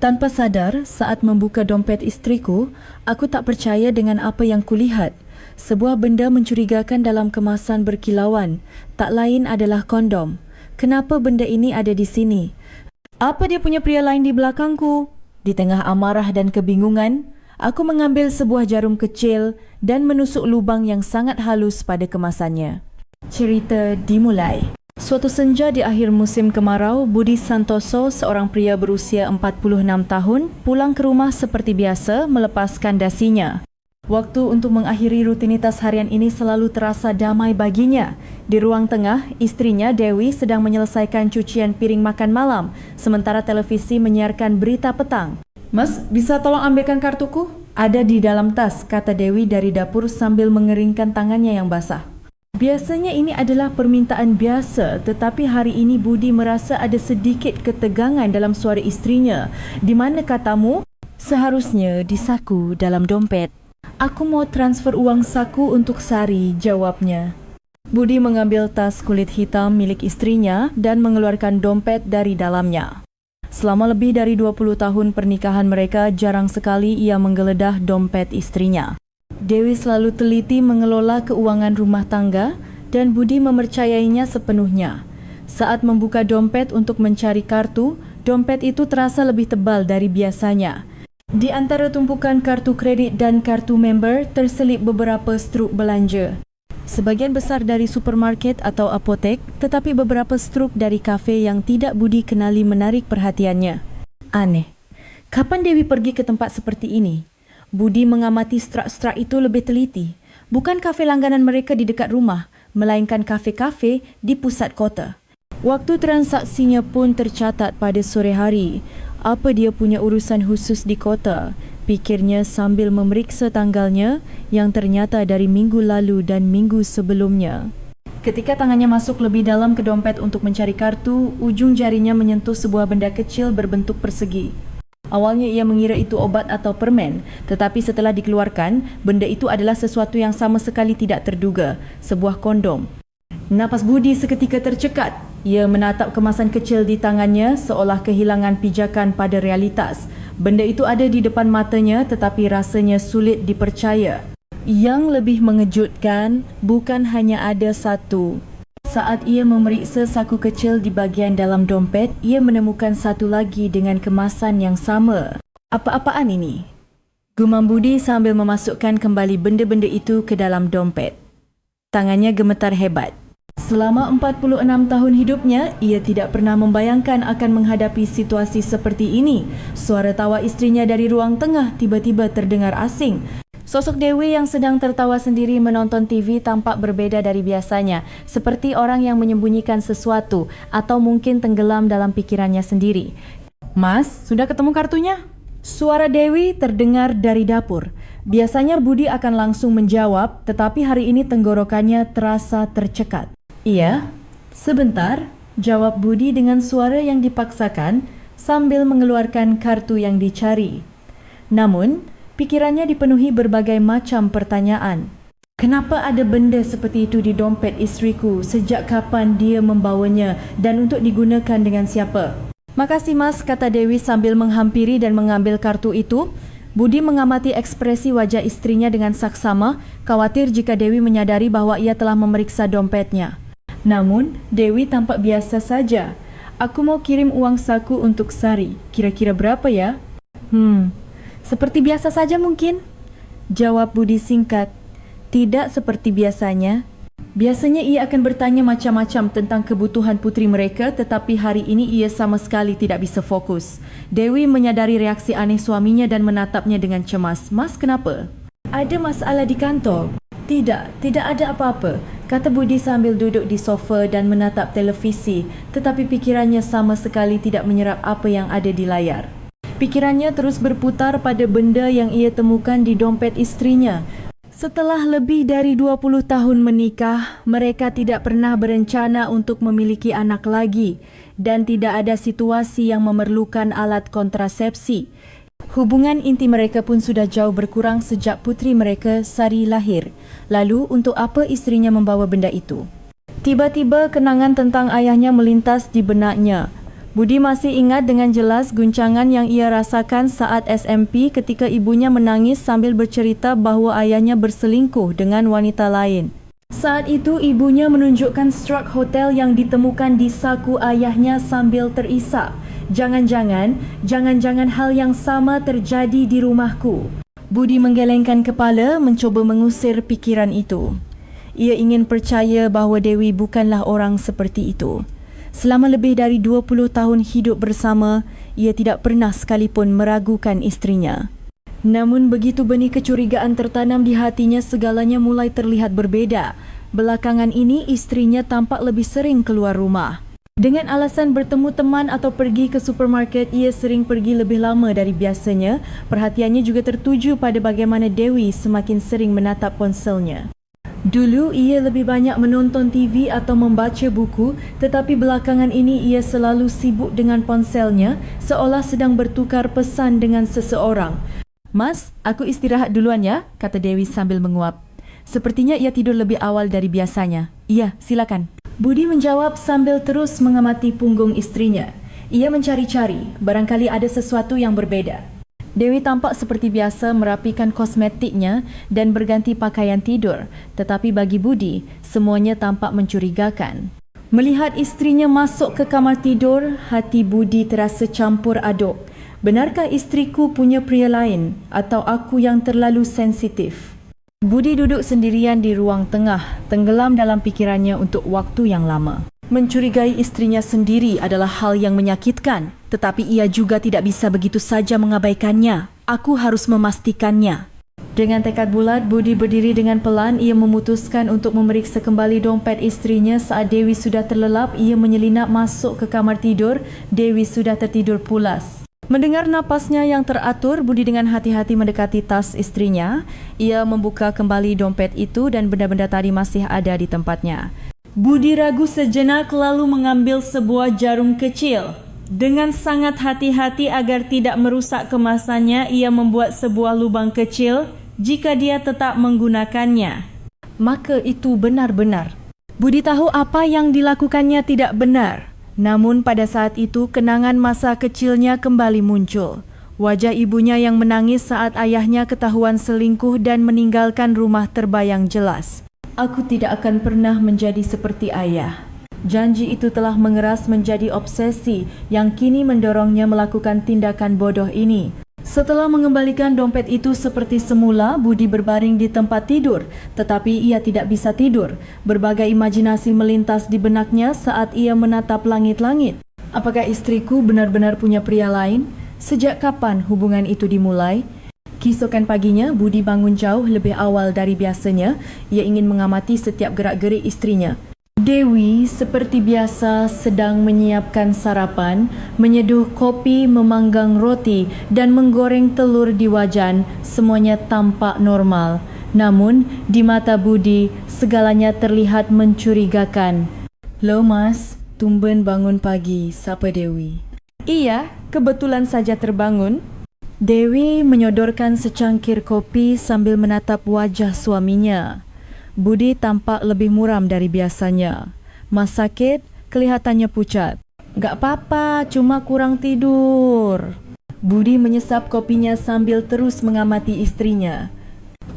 Tanpa sadar, saat membuka dompet isteriku, aku tak percaya dengan apa yang kulihat. Sebuah benda mencurigakan dalam kemasan berkilauan. Tak lain adalah kondom. Kenapa benda ini ada di sini? Apa dia punya pria lain di belakangku? Di tengah amarah dan kebingungan, aku mengambil sebuah jarum kecil dan menusuk lubang yang sangat halus pada kemasannya. Cerita dimulai. Suatu senja di akhir musim kemarau, Budi Santoso, seorang pria berusia 46 tahun, pulang ke rumah seperti biasa melepaskan dasinya. Waktu untuk mengakhiri rutinitas harian ini selalu terasa damai baginya. Di ruang tengah, istrinya Dewi sedang menyelesaikan cucian piring makan malam, sementara televisi menyiarkan berita petang. "Mas, bisa tolong ambilkan kartuku?" "Ada di dalam tas," kata Dewi dari dapur sambil mengeringkan tangannya yang basah. Biasanya ini adalah permintaan biasa, tetapi hari ini Budi merasa ada sedikit ketegangan dalam suara istrinya. "Di mana katamu?" "Seharusnya di saku dalam dompet." "Aku mau transfer uang saku untuk Sari," jawabnya. Budi mengambil tas kulit hitam milik istrinya dan mengeluarkan dompet dari dalamnya. Selama lebih dari 20 tahun pernikahan mereka, jarang sekali ia menggeledah dompet istrinya. Dewi selalu teliti mengelola keuangan rumah tangga dan Budi mempercayainya sepenuhnya. Saat membuka dompet untuk mencari kartu, dompet itu terasa lebih tebal dari biasanya. Di antara tumpukan kartu kredit dan kartu member terselip beberapa struk belanja. Sebagian besar dari supermarket atau apotek, tetapi beberapa struk dari kafe yang tidak Budi kenali menarik perhatiannya. Aneh, kapan Dewi pergi ke tempat seperti ini? Budi mengamati strak-strak itu lebih teliti. Bukan kafe langganan mereka di dekat rumah, melainkan kafe-kafe di pusat kota. Waktu transaksinya pun tercatat pada sore hari. Apa dia punya urusan khusus di kota? Pikirnya sambil memeriksa tanggalnya yang ternyata dari minggu lalu dan minggu sebelumnya. Ketika tangannya masuk lebih dalam ke dompet untuk mencari kartu, ujung jarinya menyentuh sebuah benda kecil berbentuk persegi. Awalnya ia mengira itu obat atau permen, tetapi setelah dikeluarkan, benda itu adalah sesuatu yang sama sekali tidak terduga, sebuah kondom. Napas Budi seketika tercekat. Ia menatap kemasan kecil di tangannya seolah kehilangan pijakan pada realitas. Benda itu ada di depan matanya tetapi rasanya sulit dipercaya. Yang lebih mengejutkan, bukan hanya ada satu. Saat ia memeriksa saku kecil di bahagian dalam dompet, ia menemukan satu lagi dengan kemasan yang sama. "Apa-apaan ini?" gumam Budi sambil memasukkan kembali benda-benda itu ke dalam dompet. Tangannya gemetar hebat. Selama 46 tahun hidupnya, ia tidak pernah membayangkan akan menghadapi situasi seperti ini. Suara tawa istrinya dari ruang tengah tiba-tiba terdengar asing. Sosok Dewi yang sedang tertawa sendiri menonton TV tampak berbeda dari biasanya, seperti orang yang menyembunyikan sesuatu atau mungkin tenggelam dalam pikirannya sendiri. "Mas, sudah ketemu kartunya?" Suara Dewi terdengar dari dapur. Biasanya Budi akan langsung menjawab, tetapi hari ini tenggorokannya terasa tercekat. "Iya, sebentar," jawab Budi dengan suara yang dipaksakan sambil mengeluarkan kartu yang dicari. Namun, pikirannya dipenuhi berbagai macam pertanyaan. Kenapa ada benda seperti itu di dompet istriku? Sejak kapan dia membawanya dan untuk digunakan dengan siapa? "Makasih Mas," kata Dewi sambil menghampiri dan mengambil kartu itu. Budi mengamati ekspresi wajah istrinya dengan saksama, khawatir jika Dewi menyadari bahawa ia telah memeriksa dompetnya. Namun, Dewi tampak biasa saja. "Aku mau kirim uang saku untuk Sari. Kira-kira berapa ya?" Seperti biasa saja mungkin," jawab Budi singkat. Tidak seperti biasanya. Biasanya ia akan bertanya macam-macam tentang kebutuhan putri mereka, tetapi hari ini ia sama sekali tidak bisa fokus. Dewi menyadari reaksi aneh suaminya dan menatapnya dengan cemas. "Mas, kenapa? Ada masalah di kantor?" Tidak ada apa-apa," kata Budi sambil duduk di sofa dan menatap televisi, tetapi pikirannya sama sekali tidak menyerap apa yang ada di layar. Pikirannya terus berputar pada benda yang ia temukan di dompet istrinya. Setelah lebih dari 20 tahun menikah, mereka tidak pernah berencana untuk memiliki anak lagi dan tidak ada situasi yang memerlukan alat kontrasepsi. Hubungan inti mereka pun sudah jauh berkurang sejak putri mereka, Sari, lahir. Lalu, untuk apa istrinya membawa benda itu? Tiba-tiba kenangan tentang ayahnya melintas di benaknya. Budi masih ingat dengan jelas guncangan yang ia rasakan saat SMP ketika ibunya menangis sambil bercerita bahawa ayahnya berselingkuh dengan wanita lain. Saat itu ibunya menunjukkan struk hotel yang ditemukan di saku ayahnya sambil terisak. Jangan-jangan hal yang sama terjadi di rumahku. Budi menggelengkan kepala mencuba mengusir pikiran itu. Ia ingin percaya bahawa Dewi bukanlah orang seperti itu. Selama lebih dari 20 tahun hidup bersama, ia tidak pernah sekalipun meragukan isterinya. Namun begitu benih kecurigaan tertanam di hatinya, segalanya mulai terlihat berbeza. Belakangan ini isterinya tampak lebih sering keluar rumah. Dengan alasan bertemu teman atau pergi ke supermarket, ia sering pergi lebih lama dari biasanya. Perhatiannya juga tertuju pada bagaimana Dewi semakin sering menatap ponselnya. Dulu ia lebih banyak menonton TV atau membaca buku, tetapi belakangan ini ia selalu sibuk dengan ponselnya seolah sedang bertukar pesan dengan seseorang. "Mas, aku istirahat duluan ya," kata Dewi sambil menguap. Sepertinya ia tidur lebih awal dari biasanya. "Iya, silakan." Budi menjawab sambil terus mengamati punggung isterinya. Ia mencari-cari, barangkali ada sesuatu yang berbeza. Dewi tampak seperti biasa merapikan kosmetiknya dan berganti pakaian tidur, tetapi bagi Budi, semuanya tampak mencurigakan. Melihat isterinya masuk ke kamar tidur, hati Budi terasa campur aduk. Benarkah isteriku punya pria lain atau aku yang terlalu sensitif? Budi duduk sendirian di ruang tengah, tenggelam dalam pikirannya untuk waktu yang lama. Mencurigai isterinya sendiri adalah hal yang menyakitkan, tetapi ia juga tidak bisa begitu saja mengabaikannya. Aku harus memastikannya. Dengan tekad bulat, Budi berdiri dengan pelan. Ia memutuskan untuk memeriksa kembali dompet isterinya. Saat Dewi sudah terlelap, ia menyelinap masuk ke kamar tidur. Dewi sudah tertidur pulas. Mendengar napasnya yang teratur, Budi dengan hati-hati mendekati tas isterinya. Ia membuka kembali dompet itu dan benda-benda tadi masih ada di tempatnya. Budi ragu sejenak lalu mengambil sebuah jarum kecil. Dengan sangat hati-hati agar tidak merusak kemasannya, ia membuat sebuah lubang kecil. Jika dia tetap menggunakannya, maka itu benar-benar. Budi tahu apa yang dilakukannya tidak benar. Namun pada saat itu kenangan masa kecilnya kembali muncul. Wajah ibunya yang menangis saat ayahnya ketahuan selingkuh dan meninggalkan rumah terbayang jelas. Aku tidak akan pernah menjadi seperti ayah. Janji itu telah mengeras menjadi obsesi yang kini mendorongnya melakukan tindakan bodoh ini. Setelah mengembalikan dompet itu seperti semula, Budi berbaring di tempat tidur, tetapi ia tidak bisa tidur. Berbagai imajinasi melintas di benaknya saat ia menatap langit-langit. Apakah istriku benar-benar punya pria lain? Sejak kapan hubungan itu dimulai? Keesokan paginya, Budi bangun jauh lebih awal dari biasanya. Ia ingin mengamati setiap gerak-gerik isterinya. Dewi seperti biasa sedang menyiapkan sarapan, menyeduh kopi, memanggang roti dan menggoreng telur di wajan. Semuanya tampak normal. Namun, di mata Budi, segalanya terlihat mencurigakan. "Loh mas, tumben bangun pagi, sapa Dewi?" "Iya, kebetulan saja terbangun." Dewi menyodorkan secangkir kopi sambil menatap wajah suaminya. Budi tampak lebih muram dari biasanya. "Mas sakit?" Kelihatannya pucat. "Gak apa-apa, cuma kurang tidur." Budi menyesap kopinya sambil terus mengamati istrinya.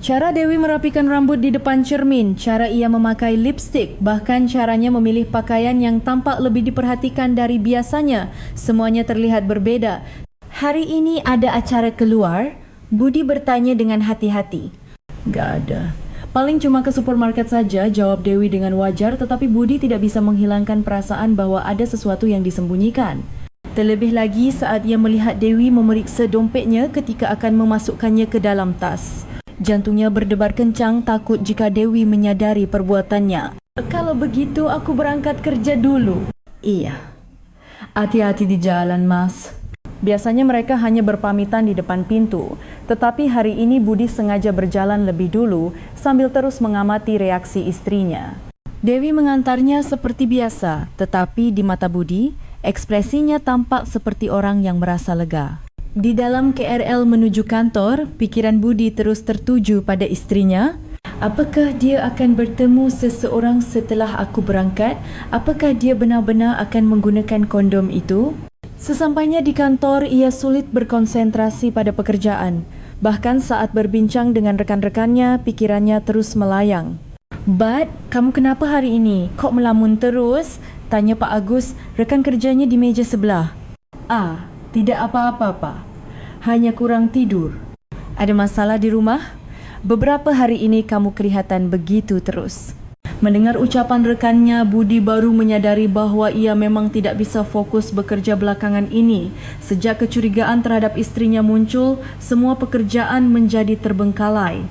Cara Dewi merapikan rambut di depan cermin, cara ia memakai lipstik, bahkan caranya memilih pakaian yang tampak lebih diperhatikan dari biasanya. Semuanya terlihat berbeza. "Hari ini ada acara keluar?" Budi bertanya dengan hati-hati. "Gak ada. Paling cuma ke supermarket saja," jawab Dewi dengan wajar, tetapi Budi tidak bisa menghilangkan perasaan bahwa ada sesuatu yang disembunyikan. Terlebih lagi saat ia melihat Dewi memeriksa dompetnya ketika akan memasukkannya ke dalam tas. Jantungnya berdebar kencang takut jika Dewi menyadari perbuatannya. "Kalau begitu aku berangkat kerja dulu." "Iya. Hati-hati di jalan, Mas." Biasanya mereka hanya berpamitan di depan pintu, tetapi hari ini Budi sengaja berjalan lebih dulu sambil terus mengamati reaksi istrinya. Dewi mengantarnya seperti biasa, tetapi di mata Budi, ekspresinya tampak seperti orang yang merasa lega. Di dalam KRL menuju kantor, pikiran Budi terus tertuju pada istrinya. Apakah dia akan bertemu seseorang setelah aku berangkat? Apakah dia benar-benar akan menggunakan kondom itu? Sesampainya di kantor, ia sulit berkonsentrasi pada pekerjaan. Bahkan saat berbincang dengan rekan-rekannya, pikirannya terus melayang. "Bud, kamu kenapa hari ini? Kok melamun terus?" tanya Pak Agus, rekan kerjanya di meja sebelah. "Ah, tidak apa-apa, Pak. Hanya kurang tidur." "Ada masalah di rumah? Beberapa hari ini kamu kelihatan begitu terus." Mendengar ucapan rekannya, Budi baru menyadari bahawa ia memang tidak bisa fokus bekerja belakangan ini. Sejak kecurigaan terhadap istrinya muncul, semua pekerjaan menjadi terbengkalai.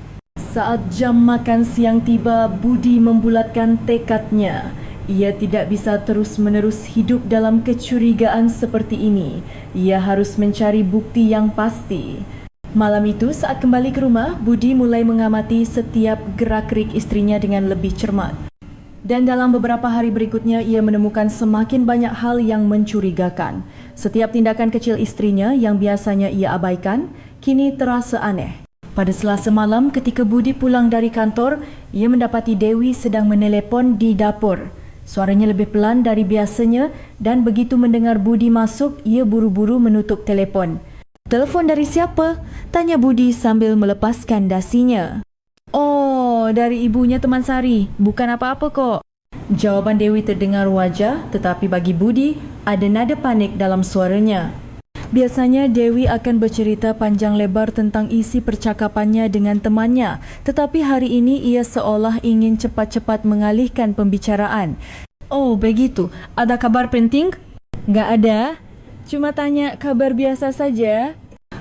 Saat jam makan siang tiba, Budi membulatkan tekadnya. Ia tidak bisa terus-menerus hidup dalam kecurigaan seperti ini. Ia harus mencari bukti yang pasti. Malam itu, saat kembali ke rumah, Budi mulai mengamati setiap gerak-gerik istrinya dengan lebih cermat. Dan dalam beberapa hari berikutnya, ia menemukan semakin banyak hal yang mencurigakan. Setiap tindakan kecil istrinya yang biasanya ia abaikan, kini terasa aneh. Pada Selasa malam, ketika Budi pulang dari kantor, ia mendapati Dewi sedang menelepon di dapur. Suaranya lebih pelan dari biasanya dan begitu mendengar Budi masuk, ia buru-buru menutup telefon. "Telefon dari siapa?" tanya Budi sambil melepaskan dasinya. "Oh, dari ibunya teman Sari. Bukan apa-apa kok." Jawaban Dewi terdengar wajar, tetapi bagi Budi, ada nada panik dalam suaranya. Biasanya Dewi akan bercerita panjang lebar tentang isi percakapannya dengan temannya, tetapi hari ini ia seolah ingin cepat-cepat mengalihkan pembicaraan. "Oh, begitu. Ada kabar penting?" "Nggak ada. Cuma tanya kabar biasa saja."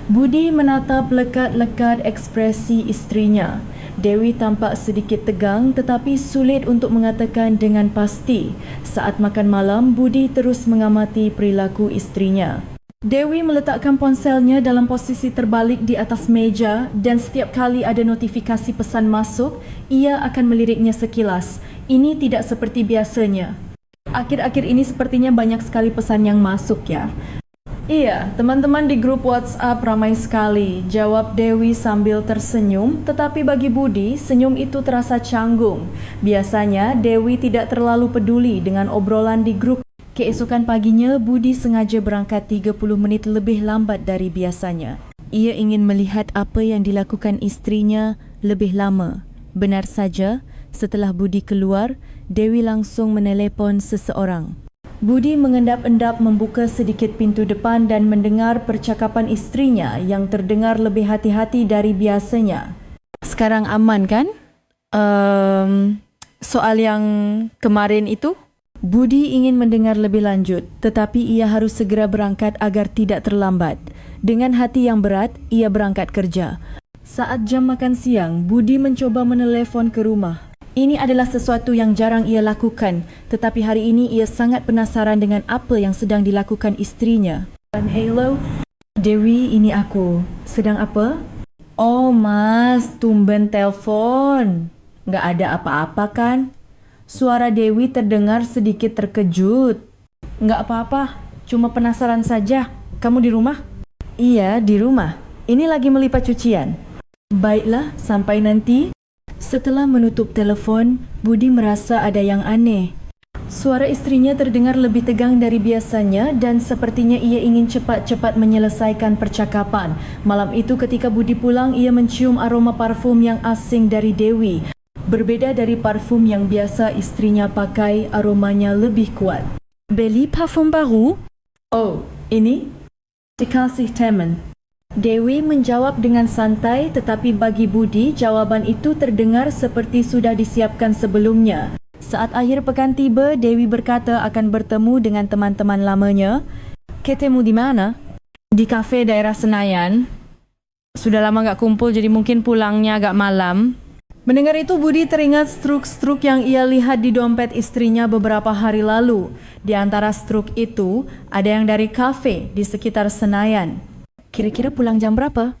Budi menatap lekat-lekat ekspresi istrinya. Dewi tampak sedikit tegang tetapi sulit untuk mengatakan dengan pasti. Saat makan malam, Budi terus mengamati perilaku istrinya. Dewi meletakkan ponselnya dalam posisi terbalik di atas meja dan setiap kali ada notifikasi pesan masuk, ia akan meliriknya sekilas. Ini tidak seperti biasanya. "Akhir-akhir ini sepertinya banyak sekali pesan yang masuk ya." "Iya, teman-teman di grup WhatsApp ramai sekali," jawab Dewi sambil tersenyum, tetapi bagi Budi, senyum itu terasa canggung. Biasanya, Dewi tidak terlalu peduli dengan obrolan di grup. Keesokan paginya, Budi sengaja berangkat 30 menit lebih lambat dari biasanya. Ia ingin melihat apa yang dilakukan istrinya lebih lama. Benar saja, setelah Budi keluar, Dewi langsung menelepon seseorang. Budi mengendap-endap membuka sedikit pintu depan dan mendengar percakapan istrinya yang terdengar lebih hati-hati dari biasanya. "Sekarang aman kan? Soal yang kemarin itu?" Budi ingin mendengar lebih lanjut, tetapi ia harus segera berangkat agar tidak terlambat. Dengan hati yang berat, ia berangkat kerja. Saat jam makan siang, Budi mencoba menelepon ke rumah. Ini adalah sesuatu yang jarang ia lakukan, tetapi hari ini ia sangat penasaran dengan apa yang sedang dilakukan istrinya. "Hello, Dewi, ini aku. Sedang apa?" "Oh mas, tumben telpon. Nggak ada apa-apa kan?" Suara Dewi terdengar sedikit terkejut. "Nggak apa-apa, cuma penasaran saja. Kamu di rumah?" "Iya, di rumah. Ini lagi melipat cucian." "Baiklah, sampai nanti." Setelah menutup telefon, Budi merasa ada yang aneh. Suara istrinya terdengar lebih tegang dari biasanya dan sepertinya ia ingin cepat-cepat menyelesaikan percakapan. Malam itu ketika Budi pulang, ia mencium aroma parfum yang asing dari Dewi. Berbeda dari parfum yang biasa istrinya pakai, aromanya lebih kuat. "Beli parfum baru?" "Oh, ini? Dikasih teman." Dewi menjawab dengan santai, tetapi bagi Budi, jawaban itu terdengar seperti sudah disiapkan sebelumnya. Saat akhir pekan tiba, Dewi berkata akan bertemu dengan teman-teman lamanya. "Ketemu di mana?" "Di kafe daerah Senayan. Sudah lama gak kumpul, jadi mungkin pulangnya agak malam." Mendengar itu, Budi teringat struk-struk yang ia lihat di dompet istrinya beberapa hari lalu. Di antara struk itu, ada yang dari kafe di sekitar Senayan. "Kira-kira pulang jam berapa?"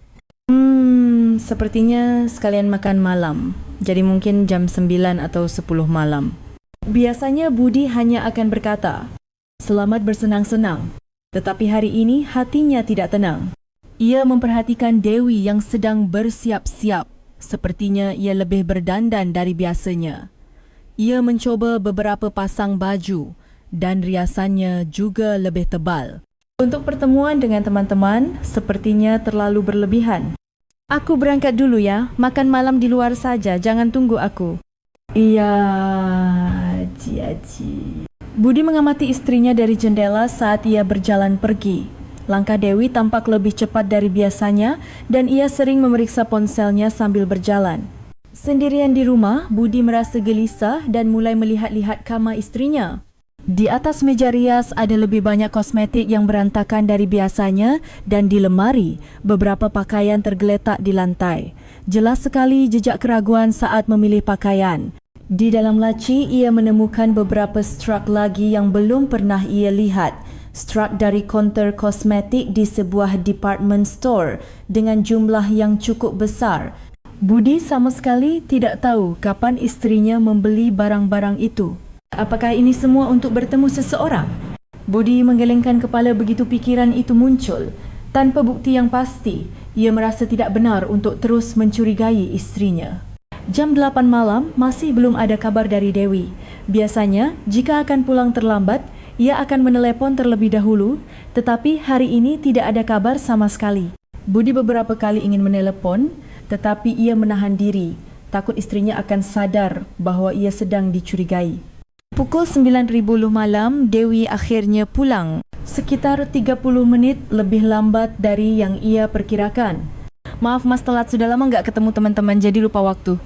Sepertinya sekalian makan malam. Jadi mungkin jam 9 atau 10 malam. Biasanya Budi hanya akan berkata, "Selamat bersenang-senang." Tetapi hari ini hatinya tidak tenang. Ia memperhatikan Dewi yang sedang bersiap-siap. Sepertinya ia lebih berdandan dari biasanya. Ia mencoba beberapa pasang baju dan riasannya juga lebih tebal. Untuk pertemuan dengan teman-teman, sepertinya terlalu berlebihan. Aku berangkat dulu ya, makan malam di luar saja, jangan tunggu aku. Iya, Cici. Budi mengamati istrinya dari jendela saat ia berjalan pergi. Langkah Dewi tampak lebih cepat dari biasanya dan ia sering memeriksa ponselnya sambil berjalan. Sendirian di rumah, Budi merasa gelisah dan mulai melihat-lihat kamar istrinya. Di atas meja rias ada lebih banyak kosmetik yang berantakan dari biasanya dan di lemari, beberapa pakaian tergeletak di lantai. Jelas sekali jejak keraguan saat memilih pakaian. Di dalam laci, ia menemukan beberapa struk lagi yang belum pernah ia lihat. Struk dari kaunter kosmetik di sebuah department store dengan jumlah yang cukup besar. Budi sama sekali tidak tahu kapan istrinya membeli barang-barang itu. Apakah ini semua untuk bertemu seseorang? Budi menggelengkan kepala begitu pikiran itu muncul. Tanpa bukti yang pasti, ia merasa tidak benar untuk terus mencurigai istrinya. Jam 8 malam masih belum ada kabar dari Dewi. Biasanya, jika akan pulang terlambat, ia akan menelepon terlebih dahulu, tetapi hari ini tidak ada kabar sama sekali. Budi beberapa kali ingin menelepon, tetapi ia menahan diri, takut istrinya akan sadar bahawa ia sedang dicurigai. Pukul 9.10 malam, Dewi akhirnya pulang. Sekitar 30 menit lebih lambat dari yang ia perkirakan. Maaf mas telat, sudah lama nggak ketemu teman-teman jadi lupa waktu.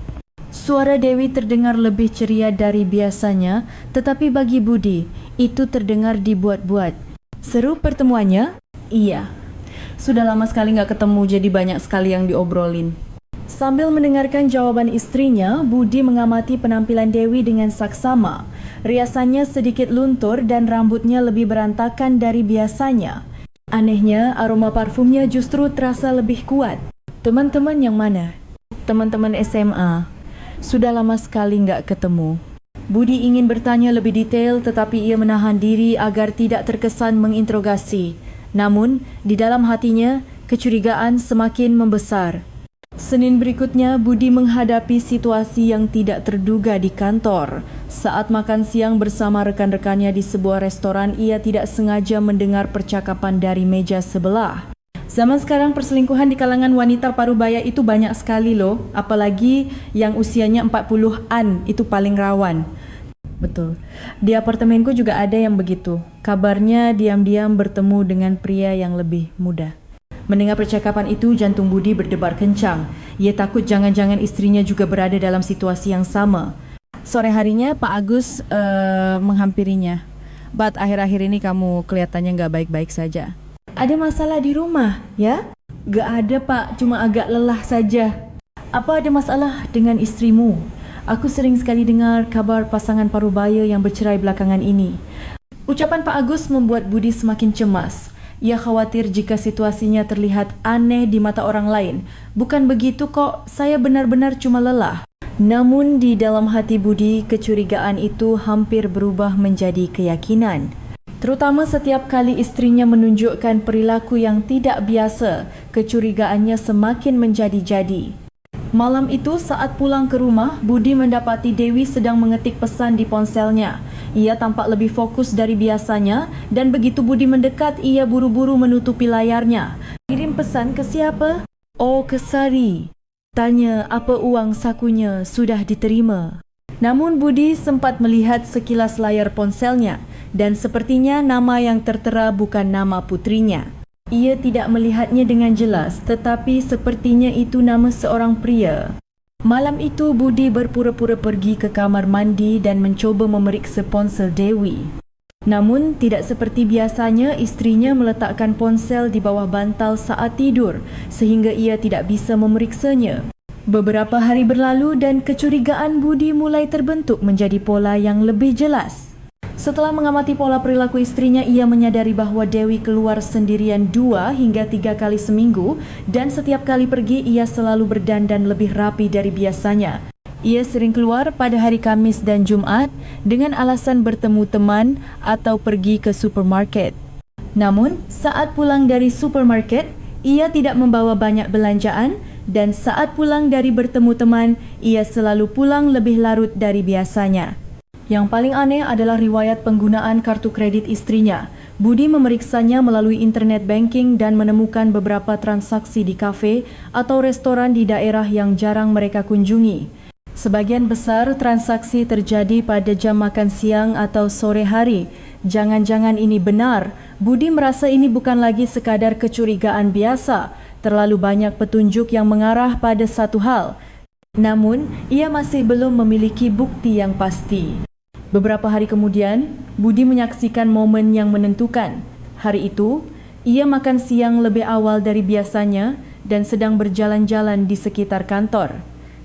Suara Dewi terdengar lebih ceria dari biasanya, tetapi bagi Budi, itu terdengar dibuat-buat. Seru pertemuannya? Iya. Sudah lama sekali nggak ketemu jadi banyak sekali yang diobrolin. Sambil mendengarkan jawaban istrinya, Budi mengamati penampilan Dewi dengan saksama. Riasannya sedikit luntur dan rambutnya lebih berantakan dari biasanya. Anehnya, aroma parfumnya justru terasa lebih kuat. Teman-teman yang mana? Teman-teman SMA. Sudah lama sekali nggak ketemu. Budi ingin bertanya lebih detail tetapi ia menahan diri agar tidak terkesan menginterogasi. Namun, di dalam hatinya, kecurigaan semakin membesar. Senin berikutnya, Budi menghadapi situasi yang tidak terduga di kantor. Saat makan siang bersama rekan-rekannya di sebuah restoran, ia tidak sengaja mendengar percakapan dari meja sebelah. Zaman sekarang perselingkuhan di kalangan wanita parubaya itu banyak sekali loh, apalagi yang usianya 40-an itu paling rawan. Betul. Di apartemenku juga ada yang begitu. Kabarnya diam-diam bertemu dengan pria yang lebih muda. Mendengar percakapan itu, jantung Budi berdebar kencang. Ia takut jangan-jangan istrinya juga berada dalam situasi yang sama. Sore harinya Pak Agus menghampirinya. But akhir-akhir ini kamu kelihatannya nggak baik-baik saja. Ada masalah di rumah, ya? Gak ada Pak, cuma agak lelah saja. Apa ada masalah dengan istrimu? Aku sering sekali dengar kabar pasangan parubaya yang bercerai belakangan ini. Ucapan Pak Agus membuat Budi semakin cemas. Ia khawatir jika situasinya terlihat aneh di mata orang lain. Bukan begitu kok, saya benar-benar cuma lelah. Namun di dalam hati Budi, kecurigaan itu hampir berubah menjadi keyakinan. Terutama setiap kali istrinya menunjukkan perilaku yang tidak biasa, kecurigaannya semakin menjadi-jadi. Malam itu saat pulang ke rumah, Budi mendapati Dewi sedang mengetik pesan di ponselnya. Ia tampak lebih fokus dari biasanya dan begitu Budi mendekat, ia buru-buru menutupi layarnya. Kirim pesan ke siapa? Oh, ke Sari. Tanya apa uang sakunya sudah diterima. Namun Budi sempat melihat sekilas layar ponselnya dan sepertinya nama yang tertera bukan nama putrinya. Ia tidak melihatnya dengan jelas, tetapi sepertinya itu nama seorang pria. Malam itu Budi berpura-pura pergi ke kamar mandi dan mencoba memeriksa ponsel Dewi. Namun tidak seperti biasanya, istrinya meletakkan ponsel di bawah bantal saat tidur sehingga ia tidak bisa memeriksanya. Beberapa hari berlalu dan kecurigaan Budi mulai terbentuk menjadi pola yang lebih jelas. Setelah mengamati pola perilaku istrinya, ia menyadari bahwa Dewi keluar sendirian 2 hingga 3 kali seminggu dan setiap kali pergi ia selalu berdandan lebih rapi dari biasanya. Ia sering keluar pada hari Kamis dan Jumat dengan alasan bertemu teman atau pergi ke supermarket. Namun, saat pulang dari supermarket, ia tidak membawa banyak belanjaan dan saat pulang dari bertemu teman, ia selalu pulang lebih larut dari biasanya. Yang paling aneh adalah riwayat penggunaan kartu kredit istrinya. Budi memeriksanya melalui internet banking dan menemukan beberapa transaksi di kafe atau restoran di daerah yang jarang mereka kunjungi. Sebagian besar transaksi terjadi pada jam makan siang atau sore hari. Jangan-jangan ini benar. Budi merasa ini bukan lagi sekadar kecurigaan biasa. Terlalu banyak petunjuk yang mengarah pada satu hal. Namun, ia masih belum memiliki bukti yang pasti. Beberapa hari kemudian, Budi menyaksikan momen yang menentukan. Hari itu, ia makan siang lebih awal dari biasanya dan sedang berjalan-jalan di sekitar kantor.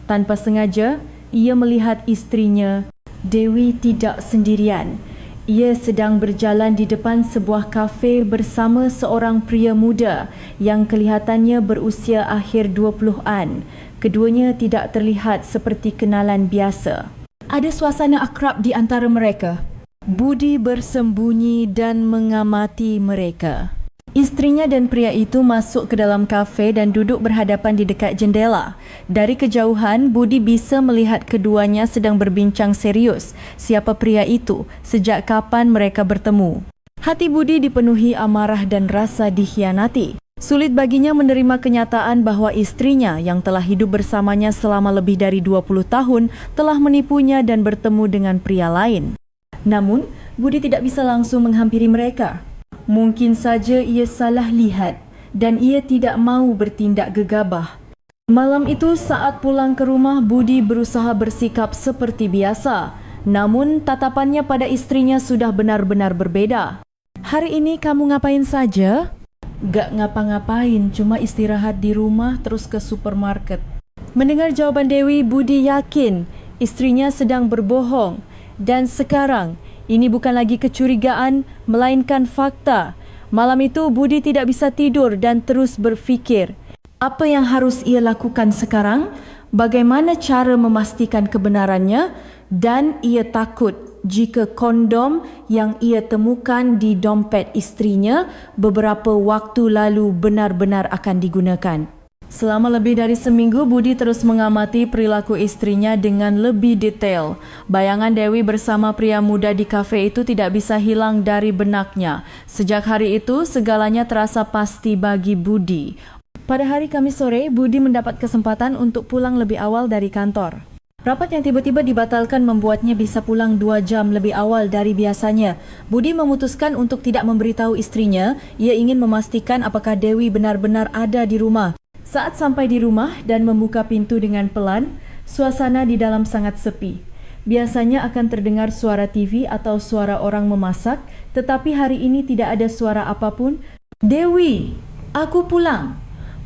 Tanpa sengaja, ia melihat istrinya, Dewi, tidak sendirian. Ia sedang berjalan di depan sebuah kafe bersama seorang pria muda yang kelihatannya berusia akhir 20-an. Keduanya tidak terlihat seperti kenalan biasa. Ada suasana akrab di antara mereka. Budi bersembunyi dan mengamati mereka. Istrinya dan pria itu masuk ke dalam kafe dan duduk berhadapan di dekat jendela. Dari kejauhan, Budi bisa melihat keduanya sedang berbincang serius. Siapa pria itu? Sejak kapan mereka bertemu? Hati Budi dipenuhi amarah dan rasa dikhianati. Sulit baginya menerima kenyataan bahawa istrinya yang telah hidup bersamanya selama lebih dari 20 tahun telah menipunya dan bertemu dengan pria lain. Namun, Budi tidak bisa langsung menghampiri mereka. Mungkin saja ia salah lihat dan ia tidak mahu bertindak gegabah. Malam itu saat pulang ke rumah, Budi berusaha bersikap seperti biasa. Namun, tatapannya pada istrinya sudah benar-benar berbeda. Hari ini kamu ngapain saja? Gak ngapa-ngapain, cuma istirahat di rumah terus ke supermarket. Mendengar jawaban Dewi, Budi yakin istrinya sedang berbohong. Dan sekarang, ini bukan lagi kecurigaan, melainkan fakta. Malam itu, Budi tidak bisa tidur dan terus berfikir. Apa yang harus ia lakukan sekarang? Bagaimana cara memastikan kebenarannya? Dan ia takut jika kondom yang ia temukan di dompet istrinya beberapa waktu lalu benar-benar akan digunakan. Selama lebih dari seminggu, Budi terus mengamati perilaku istrinya dengan lebih detail. Bayangan Dewi bersama pria muda di kafe itu tidak bisa hilang dari benaknya. Sejak hari itu, segalanya terasa pasti bagi Budi. Pada hari Kamis sore, Budi mendapat kesempatan untuk pulang lebih awal dari kantor. Rapat yang tiba-tiba dibatalkan membuatnya bisa pulang 2 jam lebih awal dari biasanya. Budi memutuskan untuk tidak memberitahu istrinya. Ia ingin memastikan apakah Dewi benar-benar ada di rumah. Saat sampai di rumah dan membuka pintu dengan pelan, suasana di dalam sangat sepi. Biasanya akan terdengar suara TV atau suara orang memasak, tetapi hari ini tidak ada suara apapun. Dewi, aku pulang.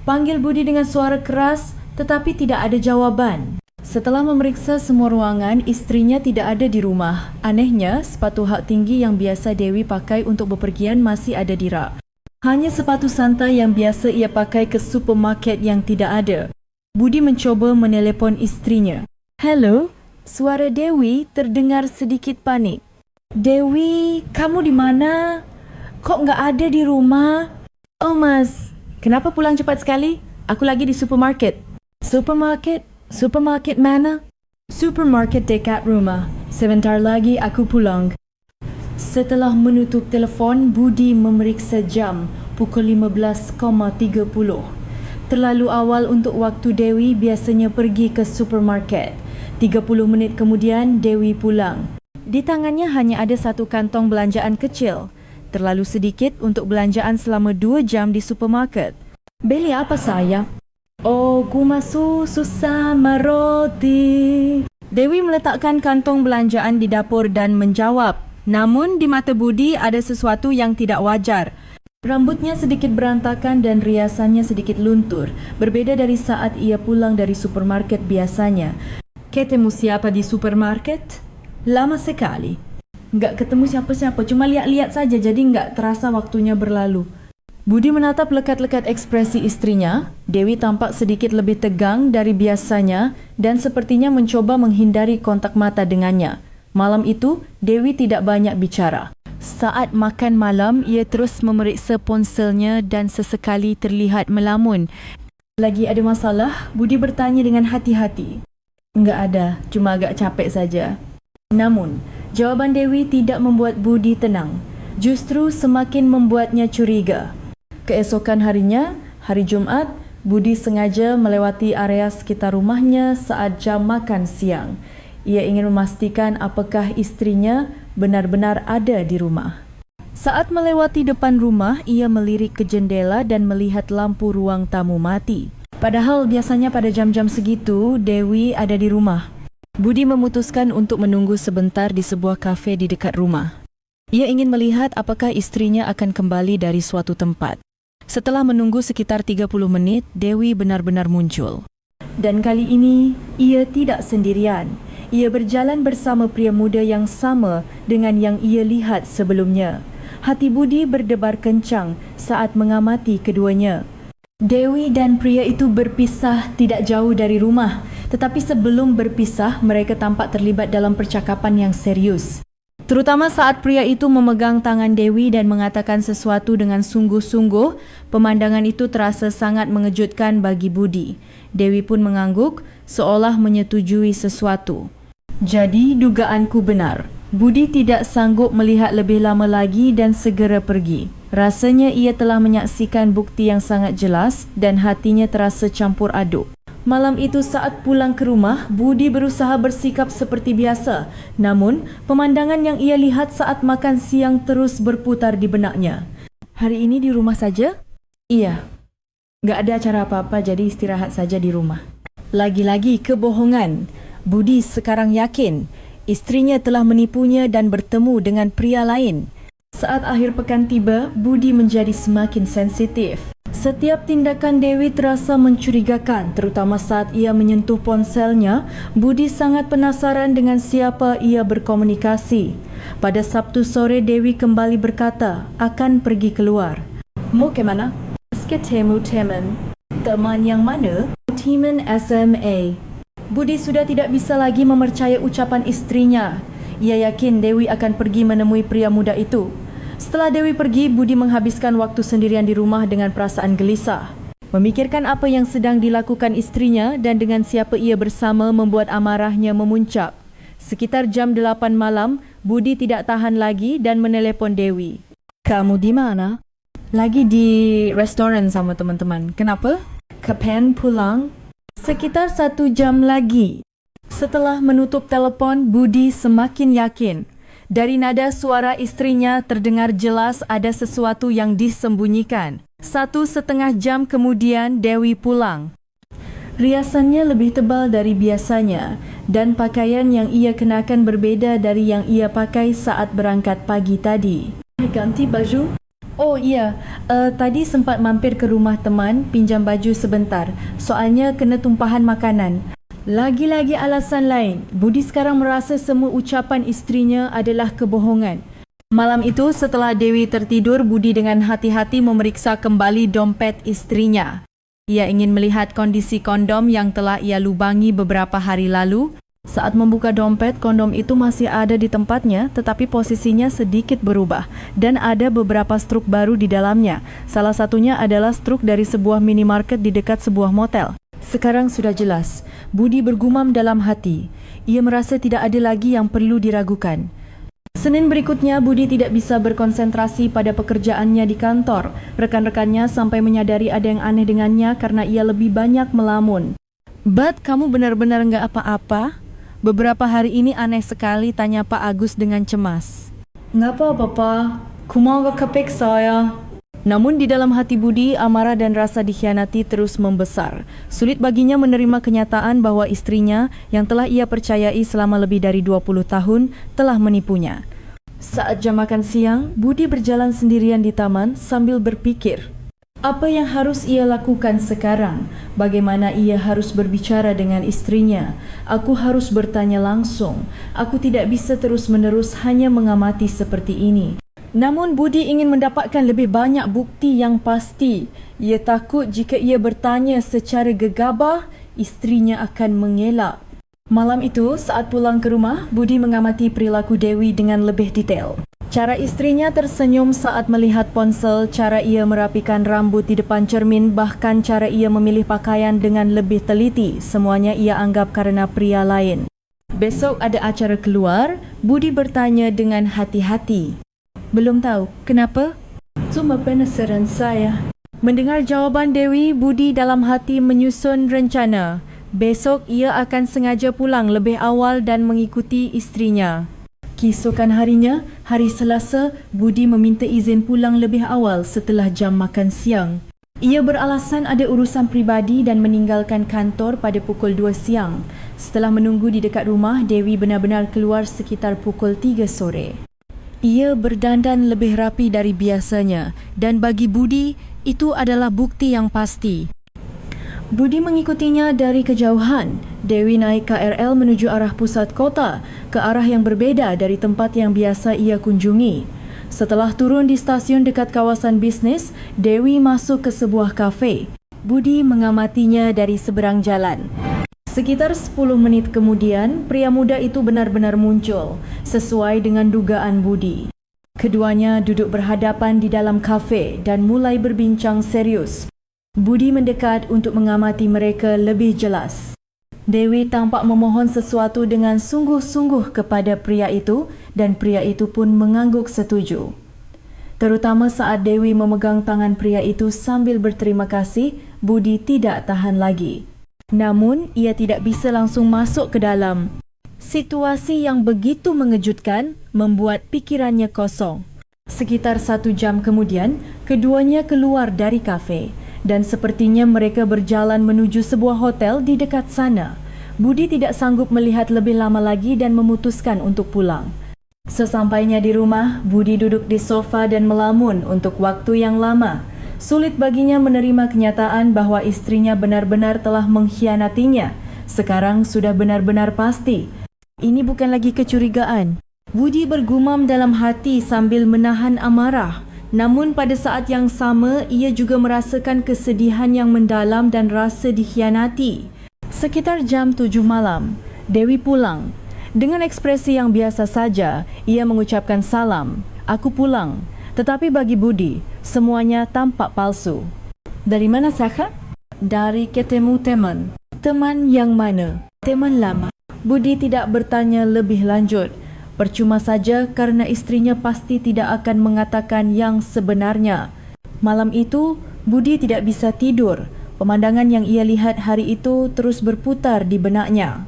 Panggil Budi dengan suara keras, tetapi tidak ada jawaban. Setelah memeriksa semua ruangan, istrinya tidak ada di rumah. Anehnya, sepatu hak tinggi yang biasa Dewi pakai untuk bepergian masih ada di rak. Hanya sepatu santai yang biasa ia pakai ke supermarket yang tidak ada. Budi mencoba menelepon istrinya. Hello, suara Dewi terdengar sedikit panik. Dewi, kamu di mana? Kok nggak ada di rumah? Oh mas, kenapa pulang cepat sekali? Aku lagi di supermarket. Supermarket? Supermarket mana? Supermarket dekat rumah. Sebentar lagi aku pulang. Setelah menutup telefon, Budi memeriksa jam pukul 15.30. Terlalu awal untuk waktu Dewi biasanya pergi ke supermarket. 30 menit kemudian, Dewi pulang. Di tangannya hanya ada satu kantong belanjaan kecil. Terlalu sedikit untuk belanjaan selama 2 jam di supermarket. Beli apa saya? Oh, guma susu sama roti. Dewi meletakkan kantong belanjaan di dapur dan menjawab. Namun di mata Budi ada sesuatu yang tidak wajar. Rambutnya sedikit berantakan dan riasannya sedikit luntur. Berbeda dari saat ia pulang dari supermarket biasanya. Ketemu siapa di supermarket? Lama sekali. Nggak ketemu siapa-siapa, cuma lihat-lihat saja jadi nggak terasa waktunya berlalu. Budi menatap lekat-lekat ekspresi istrinya. Dewi tampak sedikit lebih tegang dari biasanya dan sepertinya mencoba menghindari kontak mata dengannya. Malam itu, Dewi tidak banyak bicara. Saat makan malam, ia terus memeriksa ponselnya dan sesekali terlihat melamun. Lagi ada masalah? Budi bertanya dengan hati-hati. Enggak ada, cuma agak capek saja. Namun, jawapan Dewi tidak membuat Budi tenang. Justru semakin membuatnya curiga. Keesokan harinya, hari Jumaat, Budi sengaja melewati area sekitar rumahnya saat jam makan siang. Ia ingin memastikan apakah istrinya benar-benar ada di rumah. Saat melewati depan rumah, ia melirik ke jendela dan melihat lampu ruang tamu mati. Padahal biasanya pada jam-jam segitu, Dewi ada di rumah. Budi memutuskan untuk menunggu sebentar di sebuah kafe di dekat rumah. Ia ingin melihat apakah istrinya akan kembali dari suatu tempat. Setelah menunggu sekitar 30 menit, Dewi benar-benar muncul. Dan kali ini, ia tidak sendirian. Ia berjalan bersama pria muda yang sama dengan yang ia lihat sebelumnya. Hati Budi berdebar kencang saat mengamati keduanya. Dewi dan pria itu berpisah tidak jauh dari rumah, tetapi sebelum berpisah, mereka tampak terlibat dalam percakapan yang serius. Terutama saat pria itu memegang tangan Dewi dan mengatakan sesuatu dengan sungguh-sungguh, pemandangan itu terasa sangat mengejutkan bagi Budi. Dewi pun mengangguk, seolah menyetujui sesuatu. Jadi, dugaanku benar. Budi tidak sanggup melihat lebih lama lagi dan segera pergi. Rasanya ia telah menyaksikan bukti yang sangat jelas dan hatinya terasa campur aduk. Malam itu saat pulang ke rumah, Budi berusaha bersikap seperti biasa. Namun, pemandangan yang ia lihat saat makan siang terus berputar di benaknya. Hari ini di rumah saja? Iya. Gak ada acara apa-apa, jadi istirahat saja di rumah. Lagi-lagi kebohongan. Budi sekarang yakin istrinya telah menipunya dan bertemu dengan pria lain. Saat akhir pekan tiba, Budi menjadi semakin sensitif. Setiap tindakan Dewi terasa mencurigakan, terutama saat ia menyentuh ponselnya. Budi sangat penasaran dengan siapa ia berkomunikasi. Pada Sabtu sore, Dewi kembali berkata akan pergi keluar. Mau ke mana? Ketemu teman. Teman yang mana? Teman SMA. Budi sudah tidak bisa lagi mempercayai ucapan istrinya. Ia yakin Dewi akan pergi menemui pria muda itu. Setelah Dewi pergi, Budi menghabiskan waktu sendirian di rumah dengan perasaan gelisah. Memikirkan apa yang sedang dilakukan istrinya dan dengan siapa ia bersama membuat amarahnya memuncak. Sekitar jam 8 malam, Budi tidak tahan lagi dan menelepon Dewi. Kamu di mana? Lagi di restoran sama teman-teman. Kenapa? Kapan pulang? Sekitar 1 jam lagi. Setelah menutup telepon, Budi semakin yakin. Dari nada suara istrinya terdengar jelas ada sesuatu yang disembunyikan. 1,5 jam kemudian, Dewi pulang. Riasannya lebih tebal dari biasanya dan pakaian yang ia kenakan berbeda dari yang ia pakai saat berangkat pagi tadi. Ganti baju? Oh iya, tadi sempat mampir ke rumah teman, pinjam baju sebentar. Soalnya kena tumpahan makanan. Lagi-lagi alasan lain. Budi sekarang merasa semua ucapan istrinya adalah kebohongan. Malam itu setelah Dewi tertidur, Budi dengan hati-hati memeriksa kembali dompet istrinya. Ia ingin melihat kondisi kondom yang telah ia lubangi beberapa hari lalu. Saat membuka dompet, kondom itu masih ada di tempatnya, tetapi posisinya sedikit berubah dan ada beberapa struk baru di dalamnya. Salah satunya adalah struk dari sebuah minimarket di dekat sebuah motel. Sekarang sudah jelas, Budi bergumam dalam hati. Ia merasa tidak ada lagi yang perlu diragukan. Senin berikutnya, Budi tidak bisa berkonsentrasi pada pekerjaannya di kantor. Rekan-rekannya sampai menyadari ada yang aneh dengannya karena ia lebih banyak melamun. "Bat, kamu benar-benar enggak apa-apa? Beberapa hari ini aneh sekali," tanya Pak Agus dengan cemas. "Enggak apa-apa, Pak. Kumau kepek saya." Namun di dalam hati Budi, amarah dan rasa dikhianati terus membesar. Sulit baginya menerima kenyataan bahwa istrinya yang telah ia percayai selama lebih dari 20 tahun telah menipunya. Saat jam makan siang, Budi berjalan sendirian di taman sambil berpikir. Apa yang harus ia lakukan sekarang? Bagaimana ia harus berbicara dengan istrinya? Aku harus bertanya langsung. Aku tidak bisa terus-menerus hanya mengamati seperti ini. Namun Budi ingin mendapatkan lebih banyak bukti yang pasti. Ia takut jika ia bertanya secara gegabah, istrinya akan mengelak. Malam itu, saat pulang ke rumah, Budi mengamati perilaku Dewi dengan lebih detail. Cara istrinya tersenyum saat melihat ponsel, cara ia merapikan rambut di depan cermin, bahkan cara ia memilih pakaian dengan lebih teliti, semuanya ia anggap kerana pria lain. Besok ada acara keluar, Budi bertanya dengan hati-hati. Belum tahu. Kenapa? Cuma penasaran saya. Mendengar jawaban Dewi, Budi dalam hati menyusun rencana. Besok ia akan sengaja pulang lebih awal dan mengikuti istrinya. Keesokan harinya, hari Selasa, Budi meminta izin pulang lebih awal setelah jam makan siang. Ia beralasan ada urusan peribadi dan meninggalkan kantor pada pukul 2 siang. Setelah menunggu di dekat rumah, Dewi benar-benar keluar sekitar pukul 3 sore. Ia berdandan lebih rapi dari biasanya dan bagi Budi, itu adalah bukti yang pasti. Budi mengikutinya dari kejauhan. Dewi naik KRL menuju arah pusat kota, ke arah yang berbeza dari tempat yang biasa ia kunjungi. Setelah turun di stasiun dekat kawasan bisnes, Dewi masuk ke sebuah kafe. Budi mengamatinya dari seberang jalan. Sekitar 10 menit kemudian, pria muda itu benar-benar muncul, sesuai dengan dugaan Budi. Keduanya duduk berhadapan di dalam kafe dan mulai berbincang serius. Budi mendekat untuk mengamati mereka lebih jelas. Dewi tampak memohon sesuatu dengan sungguh-sungguh kepada pria itu dan pria itu pun mengangguk setuju. Terutama saat Dewi memegang tangan pria itu sambil berterima kasih, Budi tidak tahan lagi. Namun, ia tidak bisa langsung masuk ke dalam. Situasi yang begitu mengejutkan membuat pikirannya kosong. Sekitar 1 jam kemudian, keduanya keluar dari kafe. Dan sepertinya mereka berjalan menuju sebuah hotel di dekat sana. Budi tidak sanggup melihat lebih lama lagi dan memutuskan untuk pulang. Sesampainya di rumah, Budi duduk di sofa dan melamun untuk waktu yang lama. Sulit baginya menerima kenyataan bahwa istrinya benar-benar telah mengkhianatinya. Sekarang sudah benar-benar pasti. Ini bukan lagi kecurigaan. Budi bergumam dalam hati sambil menahan amarah. Namun pada saat yang sama, ia juga merasakan kesedihan yang mendalam dan rasa dikhianati. Sekitar jam 7 malam, Dewi pulang. Dengan ekspresi yang biasa saja, ia mengucapkan salam, "Aku pulang." Tetapi bagi Budi, semuanya tampak palsu. Dari mana Saka? Dari ketemu teman. Teman yang mana? Teman lama. Budi tidak bertanya lebih lanjut. Percuma saja karena istrinya pasti tidak akan mengatakan yang sebenarnya. Malam itu, Budi tidak bisa tidur. Pemandangan yang ia lihat hari itu terus berputar di benaknya.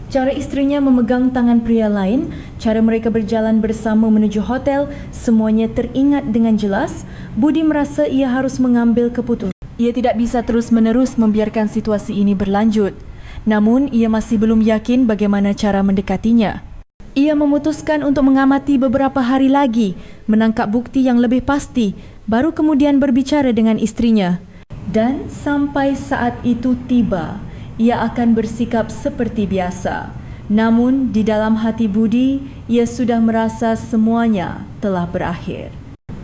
Cara istrinya memegang tangan pria lain, cara mereka berjalan bersama menuju hotel, semuanya teringat dengan jelas. Budi merasa ia harus mengambil keputusan. Ia tidak bisa terus-menerus membiarkan situasi ini berlanjut. Namun, ia masih belum yakin bagaimana cara mendekatinya. Ia memutuskan untuk mengamati beberapa hari lagi, menangkap bukti yang lebih pasti, baru kemudian berbicara dengan istrinya. Dan sampai saat itu tiba, ia akan bersikap seperti biasa. Namun di dalam hati Budi, ia sudah merasa semuanya telah berakhir.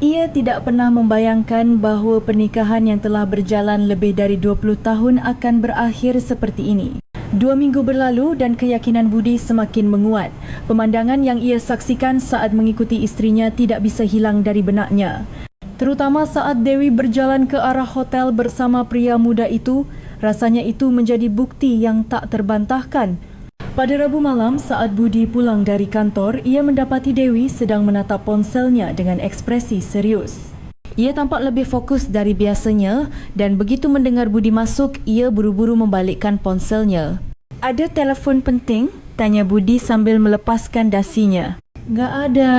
Ia tidak pernah membayangkan bahawa pernikahan yang telah berjalan lebih dari 20 tahun akan berakhir seperti ini. 2 minggu berlalu dan keyakinan Budi semakin menguat. Pemandangan yang ia saksikan saat mengikuti istrinya tidak bisa hilang dari benaknya. Terutama saat Dewi berjalan ke arah hotel bersama pria muda itu, rasanya itu menjadi bukti yang tak terbantahkan. Pada Rabu malam saat Budi pulang dari kantor, ia mendapati Dewi sedang menatap ponselnya dengan ekspresi serius. Ia tampak lebih fokus dari biasanya dan begitu mendengar Budi masuk, ia buru-buru membalikkan ponselnya. "Ada telefon penting?" tanya Budi sambil melepaskan dasinya. "Nggak ada.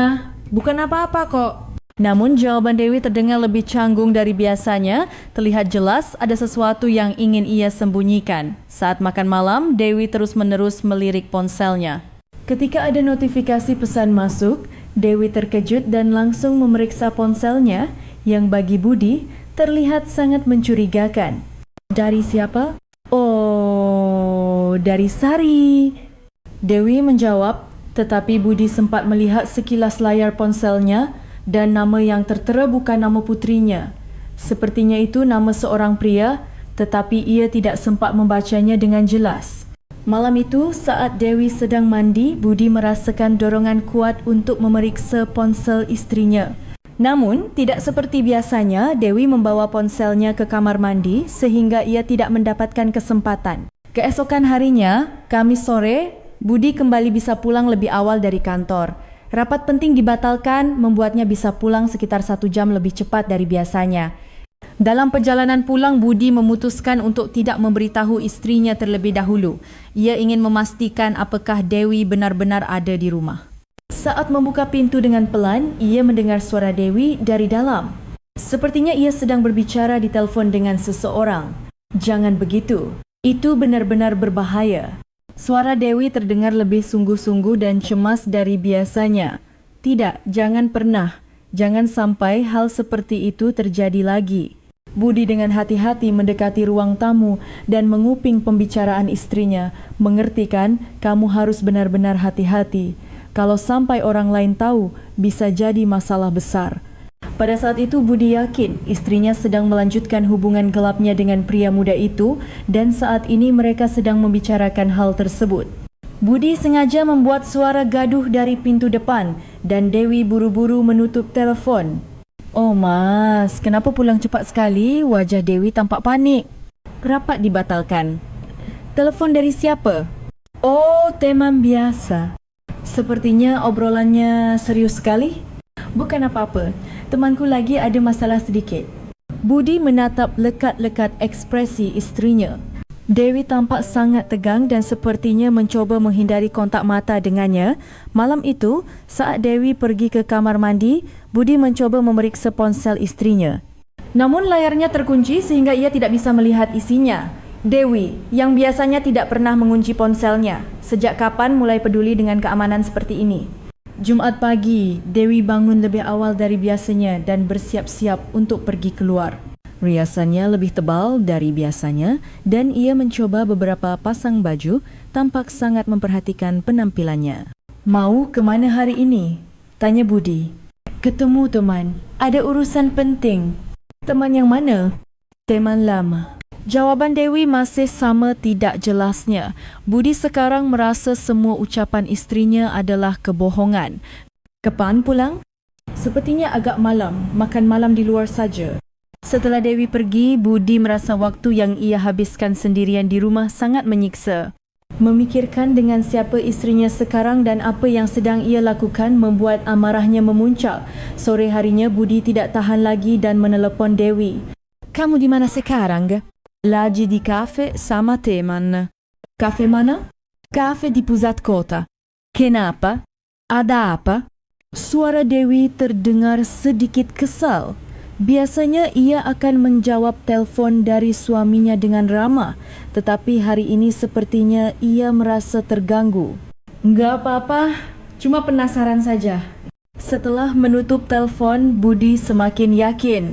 Bukan apa-apa kok." Namun jawaban Dewi terdengar lebih canggung dari biasanya. Terlihat jelas ada sesuatu yang ingin ia sembunyikan. Saat makan malam, Dewi terus-menerus melirik ponselnya. Ketika ada notifikasi pesan masuk, Dewi terkejut dan langsung memeriksa ponselnya yang bagi Budi terlihat sangat mencurigakan. "Dari siapa?" "Oh, dari Sari." Dewi menjawab, tetapi Budi sempat melihat sekilas layar ponselnya dan nama yang tertera bukan nama putrinya. Sepertinya itu nama seorang pria, tetapi ia tidak sempat membacanya dengan jelas. Malam itu, saat Dewi sedang mandi, Budi merasakan dorongan kuat untuk memeriksa ponsel isterinya. Namun, tidak seperti biasanya, Dewi membawa ponselnya ke kamar mandi sehingga ia tidak mendapatkan kesempatan. Keesokan harinya, Kamis sore, Budi kembali bisa pulang lebih awal dari kantor. Rapat penting dibatalkan, membuatnya bisa pulang sekitar 1 jam lebih cepat dari biasanya. Dalam perjalanan pulang, Budi memutuskan untuk tidak memberitahu isterinya terlebih dahulu. Ia ingin memastikan apakah Dewi benar-benar ada di rumah. Saat membuka pintu dengan pelan, ia mendengar suara Dewi dari dalam. Sepertinya ia sedang berbicara di telefon dengan seseorang. Jangan begitu. Itu benar-benar berbahaya. Suara Dewi terdengar lebih sungguh-sungguh dan cemas dari biasanya. Tidak, jangan pernah. Jangan sampai hal seperti itu terjadi lagi. Budi dengan hati-hati mendekati ruang tamu dan menguping pembicaraan istrinya. Mengerti kan, kamu harus benar-benar hati-hati. Kalau sampai orang lain tahu, bisa jadi masalah besar. Pada saat itu Budi yakin istrinya sedang melanjutkan hubungan gelapnya dengan pria muda itu dan saat ini mereka sedang membicarakan hal tersebut. Budi sengaja membuat suara gaduh dari pintu depan dan Dewi buru-buru menutup telepon. Oh mas, kenapa pulang cepat sekali? Wajah Dewi tampak panik. Rapat dibatalkan. Telepon dari siapa? Oh, teman biasa. Sepertinya obrolannya serius sekali. Bukan apa-apa, temanku lagi ada masalah sedikit. Budi menatap lekat-lekat ekspresi isterinya. Dewi tampak sangat tegang dan sepertinya mencoba menghindari kontak mata dengannya. Malam itu, saat Dewi pergi ke kamar mandi, Budi mencoba memeriksa ponsel isterinya. Namun layarnya terkunci sehingga ia tidak bisa melihat isinya. Dewi, yang biasanya tidak pernah mengunci ponselnya, sejak kapan mulai peduli dengan keamanan seperti ini? Jumat pagi, Dewi bangun lebih awal dari biasanya dan bersiap-siap untuk pergi keluar. Riasannya lebih tebal dari biasanya dan ia mencoba beberapa pasang baju, tampak sangat memperhatikan penampilannya. Mau kemana hari ini? Tanya Budi. Ketemu teman, ada urusan penting. Teman yang mana? Teman lama. Jawaban Dewi masih sama tidak jelasnya. Budi sekarang merasa semua ucapan isterinya adalah kebohongan. Kapan pulang? Sepertinya agak malam, makan malam di luar saja. Setelah Dewi pergi, Budi merasa waktu yang ia habiskan sendirian di rumah sangat menyiksa. Memikirkan dengan siapa isterinya sekarang dan apa yang sedang ia lakukan membuat amarahnya memuncak. Sore harinya Budi tidak tahan lagi dan menelepon Dewi. Kamu di mana sekarang? Lagi di kafe sama teman. Kafe mana? Kafe di pusat kota. Kenapa? Ada apa? Suara Dewi terdengar sedikit kesal. Biasanya ia akan menjawab telefon dari suaminya dengan ramah, tetapi hari ini sepertinya ia merasa terganggu. Enggak apa-apa, cuma penasaran saja. Setelah menutup telefon, Budi semakin yakin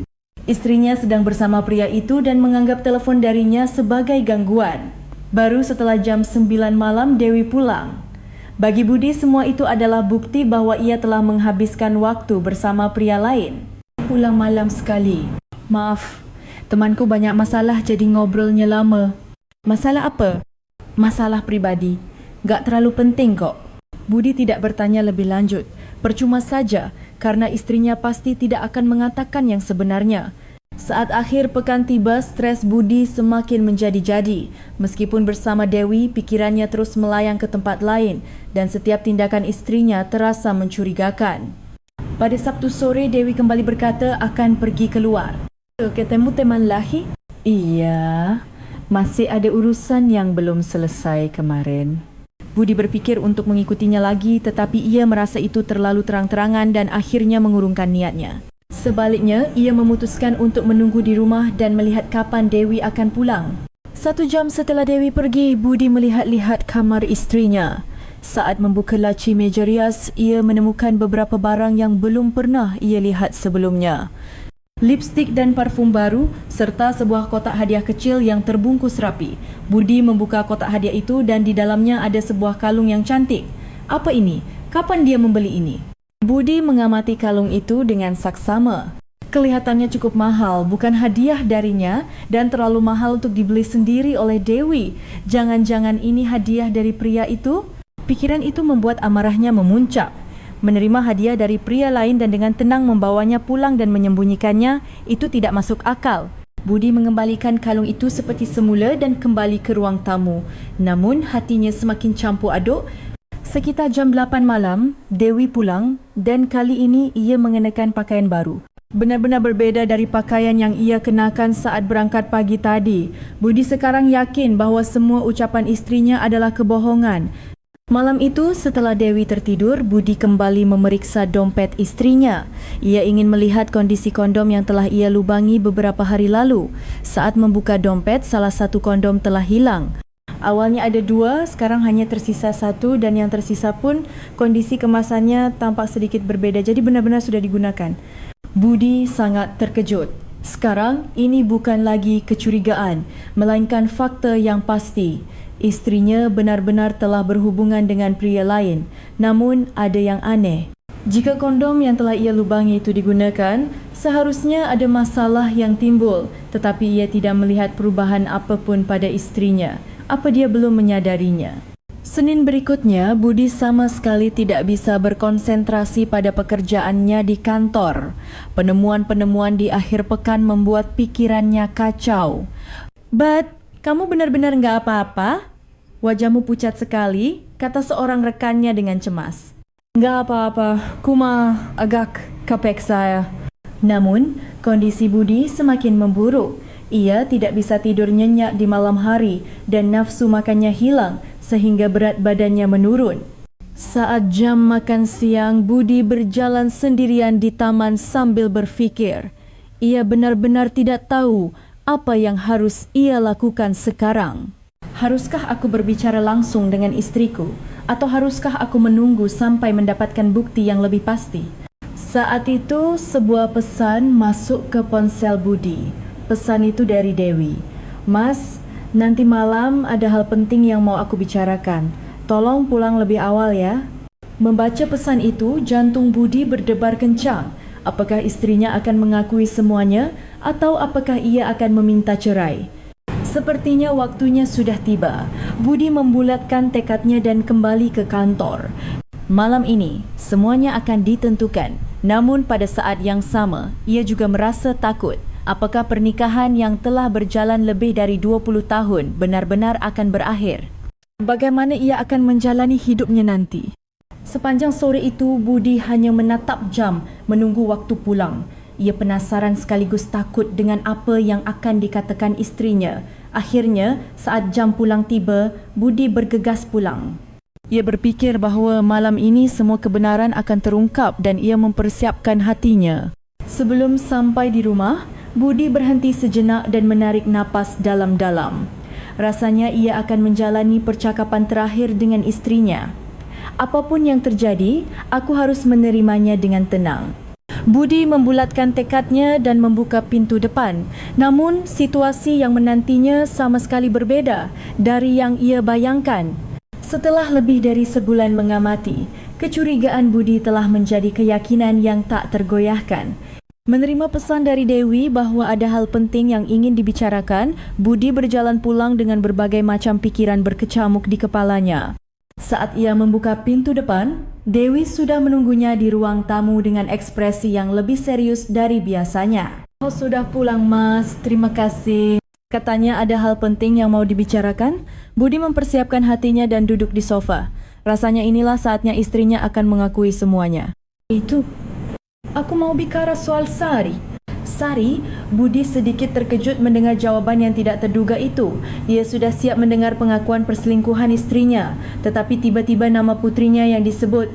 istrinya sedang bersama pria itu dan menganggap telepon darinya sebagai gangguan. Baru setelah jam 9 malam Dewi pulang. Bagi Budi semua itu adalah bukti bahwa ia telah menghabiskan waktu bersama pria lain. Pulang malam sekali. Maaf, temanku banyak masalah jadi ngobrolnya lama. Masalah apa? Masalah pribadi. Gak terlalu penting kok. Budi tidak bertanya lebih lanjut. Percuma saja karena istrinya pasti tidak akan mengatakan yang sebenarnya. Saat akhir pekan tiba, stres Budi semakin menjadi-jadi. Meskipun bersama Dewi, pikirannya terus melayang ke tempat lain dan setiap tindakan istrinya terasa mencurigakan. Pada Sabtu sore, Dewi kembali berkata akan pergi keluar. Ketemu teman lagi? Iya, masih ada urusan yang belum selesai kemarin. Budi berpikir untuk mengikutinya lagi, tetapi ia merasa itu terlalu terang-terangan dan akhirnya mengurungkan niatnya. Sebaliknya, ia memutuskan untuk menunggu di rumah dan melihat kapan Dewi akan pulang. 1 jam setelah Dewi pergi, Budi melihat-lihat kamar istrinya. Saat membuka laci meja rias, ia menemukan beberapa barang yang belum pernah ia lihat sebelumnya. Lipstik dan parfum baru, serta sebuah kotak hadiah kecil yang terbungkus rapi. Budi membuka kotak hadiah itu dan di dalamnya ada sebuah kalung yang cantik. Apa ini? Kapan dia membeli ini? Budi mengamati kalung itu dengan saksama. Kelihatannya cukup mahal, bukan hadiah darinya dan terlalu mahal untuk dibeli sendiri oleh Dewi. Jangan-jangan ini hadiah dari pria itu? Pikiran itu membuat amarahnya memuncak. Menerima hadiah dari pria lain dan dengan tenang membawanya pulang dan menyembunyikannya, itu tidak masuk akal. Budi mengembalikan kalung itu seperti semula dan kembali ke ruang tamu. Namun hatinya semakin campur aduk. Sekitar jam 8 malam, Dewi pulang dan kali ini ia mengenakan pakaian baru. Benar-benar berbeza dari pakaian yang ia kenakan saat berangkat pagi tadi. Budi sekarang yakin bahawa semua ucapan istrinya adalah kebohongan. Malam itu, setelah Dewi tertidur, Budi kembali memeriksa dompet istrinya. Ia ingin melihat kondisi kondom yang telah ia lubangi beberapa hari lalu. Saat membuka dompet, salah satu kondom telah hilang. Awalnya ada 2, sekarang hanya tersisa 1 dan yang tersisa pun kondisi kemasannya tampak sedikit berbeza. Jadi benar-benar sudah digunakan. Budi sangat terkejut. Sekarang ini bukan lagi kecurigaan, melainkan fakta yang pasti. Istrinya benar-benar telah berhubungan dengan pria lain. Namun ada yang aneh. Jika kondom yang telah ia lubangi itu digunakan, seharusnya ada masalah yang timbul, tetapi ia tidak melihat perubahan apapun pada istrinya. Apa dia belum menyadarinya? Senin berikutnya, Budi sama sekali tidak bisa berkonsentrasi pada pekerjaannya di kantor. Penemuan-penemuan di akhir pekan membuat pikirannya kacau. "But, kamu benar-benar enggak apa-apa? Wajahmu pucat sekali," kata seorang rekannya dengan cemas. "Enggak apa-apa, cuma agak capek saya." Namun, kondisi Budi semakin memburuk. Ia tidak bisa tidur nyenyak di malam hari dan nafsu makannya hilang sehingga berat badannya menurun. Saat jam makan siang, Budi berjalan sendirian di taman sambil berfikir. Ia benar-benar tidak tahu apa yang harus ia lakukan sekarang. Haruskah aku berbicara langsung dengan istriku atau haruskah aku menunggu sampai mendapatkan bukti yang lebih pasti? Saat itu, sebuah pesan masuk ke ponsel Budi. Pesan itu dari Dewi. "Mas, nanti malam ada hal penting yang mau aku bicarakan. Tolong pulang lebih awal ya." Membaca pesan itu, jantung Budi berdebar kencang. Apakah istrinya akan mengakui semuanya atau apakah ia akan meminta cerai? Sepertinya waktunya sudah tiba. Budi membulatkan tekadnya dan kembali ke kantor. Malam ini, semuanya akan ditentukan. Namun pada saat yang sama, ia juga merasa takut. Apakah pernikahan yang telah berjalan lebih dari 20 tahun benar-benar akan berakhir? Bagaimana ia akan menjalani hidupnya nanti? Sepanjang sore itu, Budi hanya menatap jam menunggu waktu pulang. Ia penasaran sekaligus takut dengan apa yang akan dikatakan istrinya. Akhirnya, saat jam pulang tiba, Budi bergegas pulang. Ia berfikir bahawa malam ini semua kebenaran akan terungkap dan ia mempersiapkan hatinya. Sebelum sampai di rumah, Budi berhenti sejenak dan menarik napas dalam-dalam. Rasanya ia akan menjalani percakapan terakhir dengan istrinya. Apapun yang terjadi, aku harus menerimanya dengan tenang. Budi membulatkan tekadnya dan membuka pintu depan. Namun, situasi yang menantinya sama sekali berbeza dari yang ia bayangkan. Setelah lebih dari sebulan mengamati, kecurigaan Budi telah menjadi keyakinan yang tak tergoyahkan. Menerima pesan dari Dewi bahawa ada hal penting yang ingin dibicarakan, Budi berjalan pulang dengan berbagai macam pikiran berkecamuk di kepalanya. Saat ia membuka pintu depan, Dewi sudah menunggunya di ruang tamu dengan ekspresi yang lebih serius dari biasanya. "Oh, sudah pulang, Mas. Terima kasih." Katanya ada hal penting yang mau dibicarakan. Budi mempersiapkan hatinya dan duduk di sofa. Rasanya inilah saatnya istrinya akan mengakui semuanya. "Itu, aku mau bicara soal Sari." "Sari?" Budi sedikit terkejut mendengar jawaban yang tidak terduga itu. Ia sudah siap mendengar pengakuan perselingkuhan istrinya, tetapi tiba-tiba nama putrinya yang disebut.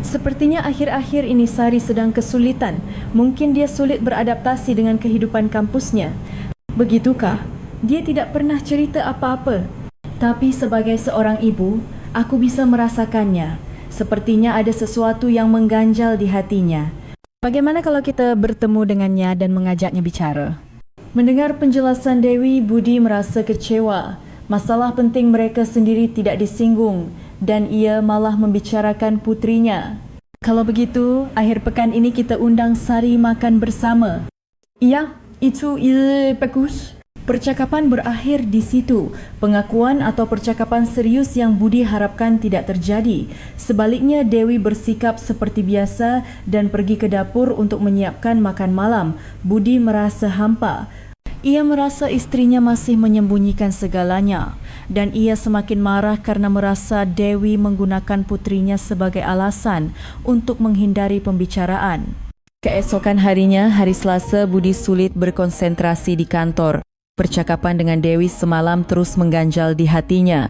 Sepertinya akhir-akhir ini Sari sedang kesulitan. Mungkin dia sulit beradaptasi dengan kehidupan kampusnya. Begitukah? Dia tidak pernah cerita apa-apa. Tapi sebagai seorang ibu, aku bisa merasakannya. Sepertinya ada sesuatu yang mengganjal di hatinya. Bagaimana kalau kita bertemu dengannya dan mengajaknya bicara? Mendengar penjelasan Dewi, Budi merasa kecewa. Masalah penting mereka sendiri tidak disinggung dan ia malah membicarakan putrinya. Kalau begitu, akhir pekan ini kita undang Sari makan bersama. Ya, itu bagus. Percakapan berakhir di situ. Pengakuan atau percakapan serius yang Budi harapkan tidak terjadi. Sebaliknya, Dewi bersikap seperti biasa dan pergi ke dapur untuk menyiapkan makan malam. Budi merasa hampa. Ia merasa istrinya masih menyembunyikan segalanya dan ia semakin marah karena merasa Dewi menggunakan putrinya sebagai alasan untuk menghindari pembicaraan. Keesokan harinya, hari Selasa, Budi sulit berkonsentrasi di kantor. Percakapan dengan Dewi semalam terus mengganjal di hatinya.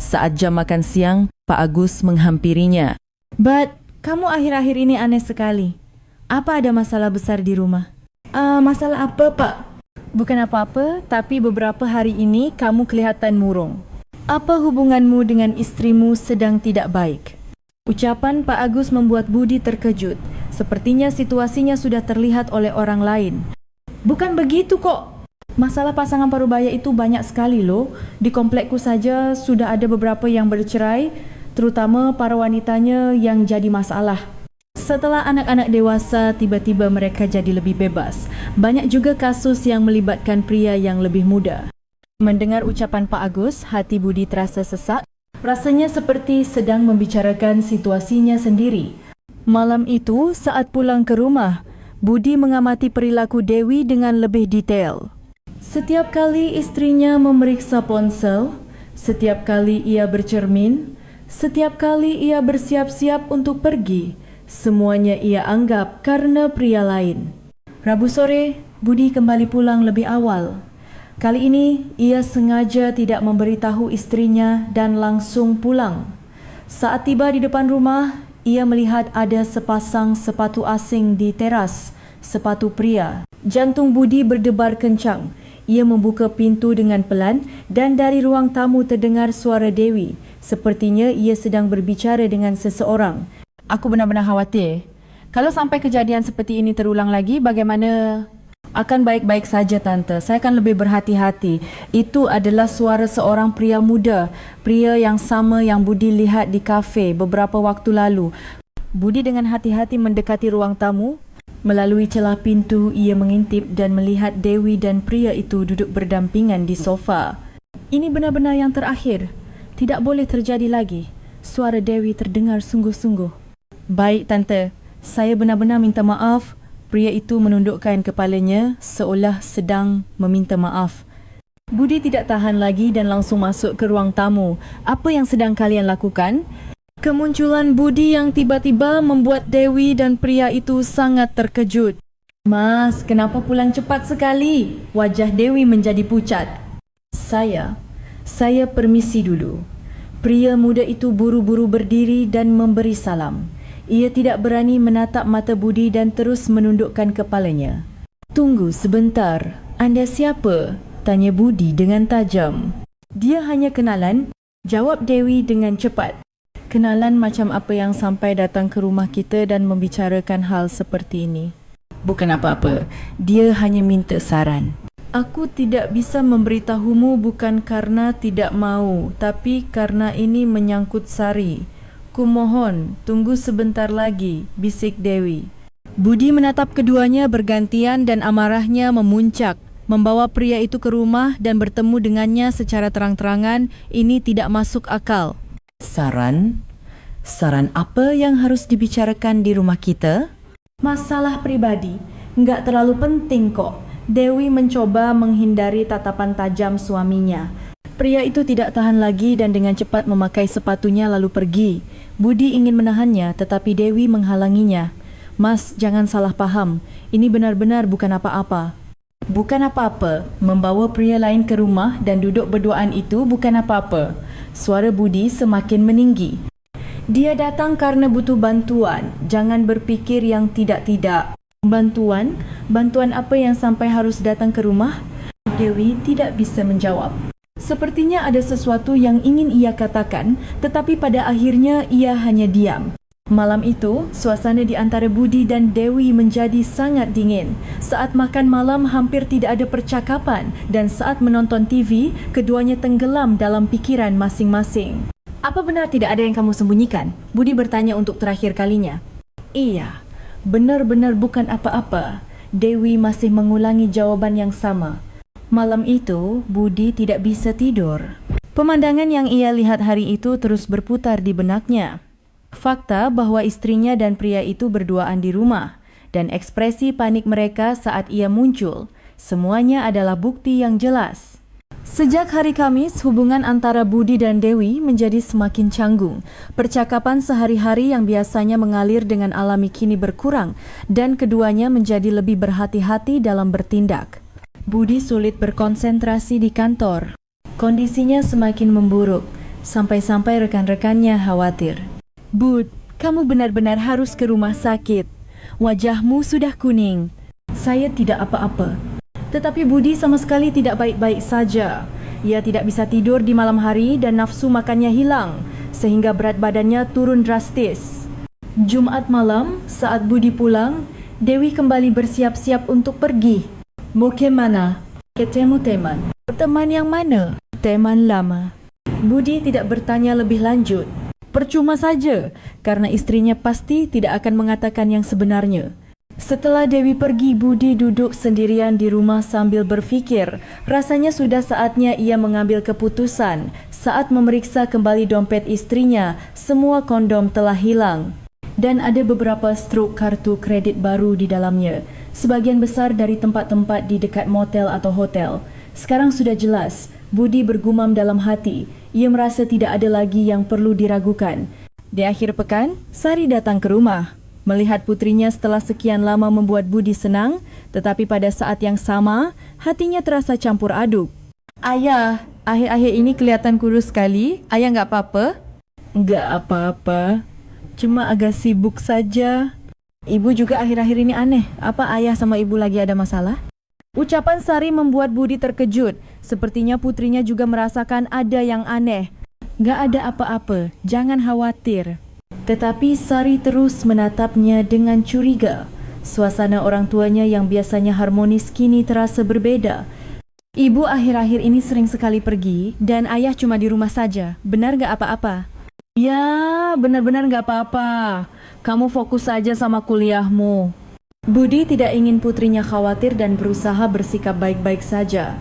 Saat jam makan siang, Pak Agus menghampirinya. "But, kamu akhir-akhir ini aneh sekali. Apa ada masalah besar di rumah?" Masalah apa, Pak?" "Bukan apa-apa, tapi beberapa hari ini kamu kelihatan murung. Apa hubunganmu dengan istrimu sedang tidak baik?" Ucapan Pak Agus membuat Budi terkejut. Sepertinya situasinya sudah terlihat oleh orang lain. "Bukan begitu kok. Masalah pasangan parubaya itu banyak sekali loh. Di komplekku saja sudah ada beberapa yang bercerai, terutama para wanitanya yang jadi masalah. Setelah anak-anak dewasa, tiba-tiba mereka jadi lebih bebas. Banyak juga kasus yang melibatkan pria yang lebih muda." Mendengar ucapan Pak Agus, hati Budi terasa sesak. Rasanya seperti sedang membicarakan situasinya sendiri. Malam itu, saat pulang ke rumah, Budi mengamati perilaku Dewi dengan lebih detail. Setiap kali istrinya memeriksa ponsel, setiap kali ia bercermin, setiap kali ia bersiap-siap untuk pergi, semuanya ia anggap karena pria lain. Rabu sore, Budi kembali pulang lebih awal. Kali ini, ia sengaja tidak memberitahu istrinya dan langsung pulang. Saat tiba di depan rumah, ia melihat ada sepasang sepatu asing di teras, sepatu pria. Jantung Budi berdebar kencang. Ia membuka pintu dengan pelan dan dari ruang tamu terdengar suara Dewi. Sepertinya ia sedang berbicara dengan seseorang. "Aku benar-benar khawatir. Kalau sampai kejadian seperti ini terulang lagi, bagaimana?" "Akan baik-baik saja, Tante. Saya akan lebih berhati-hati." Itu adalah suara seorang pria muda. Pria yang sama yang Budi lihat di kafe beberapa waktu lalu. Budi dengan hati-hati mendekati ruang tamu. Melalui celah pintu, ia mengintip dan melihat Dewi dan pria itu duduk berdampingan di sofa. "Ini benar-benar yang terakhir. Tidak boleh terjadi lagi." Suara Dewi terdengar sungguh-sungguh. "Baik, Tante. Saya benar-benar minta maaf." Pria itu menundukkan kepalanya seolah sedang meminta maaf. Budi tidak tahan lagi dan langsung masuk ke ruang tamu. "Apa yang sedang kalian lakukan?" Kemunculan Budi yang tiba-tiba membuat Dewi dan pria itu sangat terkejut. "Mas, kenapa pulang cepat sekali?" Wajah Dewi menjadi pucat. Saya permisi dulu." Pria muda itu buru-buru berdiri dan memberi salam. Ia tidak berani menatap mata Budi dan terus menundukkan kepalanya. "Tunggu sebentar, Anda siapa?" tanya Budi dengan tajam. "Dia hanya kenalan," jawab Dewi dengan cepat. "Kenalan macam apa yang sampai datang ke rumah kita dan membicarakan hal seperti ini?" "Bukan apa-apa, dia hanya minta saran." "Aku tidak bisa memberitahumu bukan karena tidak mau, tapi karena ini menyangkut Sari. Kumohon, tunggu sebentar lagi," bisik Dewi. Budi menatap keduanya bergantian dan amarahnya memuncak. Membawa pria itu ke rumah dan bertemu dengannya secara terang-terangan, ini tidak masuk akal. "Saran? Saran apa yang harus dibicarakan di rumah kita?" "Masalah pribadi. Enggak terlalu penting kok." Dewi mencoba menghindari tatapan tajam suaminya. Pria itu tidak tahan lagi dan dengan cepat memakai sepatunya lalu pergi. Budi ingin menahannya tetapi Dewi menghalanginya. "Mas, jangan salah paham. Ini benar-benar bukan apa-apa." "Bukan apa-apa. Membawa pria lain ke rumah dan duduk berduaan itu bukan apa-apa." Suara Budi semakin meninggi. "Dia datang karena butuh bantuan. Jangan berfikir yang tidak-tidak." "Bantuan? Bantuan apa yang sampai harus datang ke rumah?" Dewi tidak bisa menjawab. Sepertinya ada sesuatu yang ingin ia katakan, tetapi pada akhirnya ia hanya diam. Malam itu, suasana di antara Budi dan Dewi menjadi sangat dingin. Saat makan malam hampir tidak ada percakapan dan saat menonton TV, keduanya tenggelam dalam pikiran masing-masing. "Apa benar tidak ada yang kamu sembunyikan?" Budi bertanya untuk terakhir kalinya. Iya, benar-benar bukan apa-apa. Dewi masih mengulangi jawaban yang sama. Malam itu, Budi tidak bisa tidur. Pemandangan yang ia lihat hari itu terus berputar di benaknya. Fakta bahwa istrinya dan pria itu berduaan di rumah dan ekspresi panik mereka saat ia muncul, semuanya adalah bukti yang jelas. Sejak hari Kamis, hubungan antara Budi dan Dewi menjadi semakin canggung. Percakapan sehari-hari yang biasanya mengalir dengan alami kini berkurang dan keduanya menjadi lebih berhati-hati dalam bertindak. Budi sulit berkonsentrasi di kantor. Kondisinya semakin memburuk, sampai-sampai rekan-rekannya khawatir. Bud, kamu benar-benar harus ke rumah sakit. Wajahmu sudah kuning. Saya tidak apa-apa. Tetapi Budi sama sekali tidak baik-baik saja. Ia tidak bisa tidur di malam hari dan nafsu makannya hilang, sehingga berat badannya turun drastis. Jumat malam, saat Budi pulang, Dewi kembali bersiap-siap untuk pergi. Mau ke mana? Ketemu teman. Teman yang mana? Teman lama. Budi tidak bertanya lebih lanjut. Percuma saja, karena istrinya pasti tidak akan mengatakan yang sebenarnya. Setelah Dewi pergi, Budi duduk sendirian di rumah sambil berfikir. Rasanya sudah saatnya ia mengambil keputusan. Saat memeriksa kembali dompet istrinya, semua kondom telah hilang. Dan ada beberapa strok kartu kredit baru di dalamnya. Sebagian besar dari tempat-tempat di dekat motel atau hotel. Sekarang sudah jelas, Budi bergumam dalam hati. Ia merasa tidak ada lagi yang perlu diragukan. Di akhir pekan, Sari datang ke rumah. Melihat putrinya setelah sekian lama membuat Budi senang, tetapi pada saat yang sama, hatinya terasa campur aduk. Ayah, akhir-akhir ini kelihatan kurus sekali. Ayah nggak apa-apa? Nggak apa-apa. Cuma agak sibuk saja. Ibu juga akhir-akhir ini aneh. Apa ayah sama ibu lagi ada masalah? Ucapan Sari membuat Budi terkejut. Sepertinya putrinya juga merasakan ada yang aneh. Nggak ada apa-apa. Jangan khawatir. Tetapi Sari terus menatapnya dengan curiga. Suasana orang tuanya yang biasanya harmonis kini terasa berbeda. Ibu akhir-akhir ini sering sekali pergi dan ayah cuma di rumah saja. Benar gak apa-apa? Ya, benar-benar gak apa-apa. Kamu fokus saja sama kuliahmu. Budi tidak ingin putrinya khawatir dan berusaha bersikap baik-baik saja.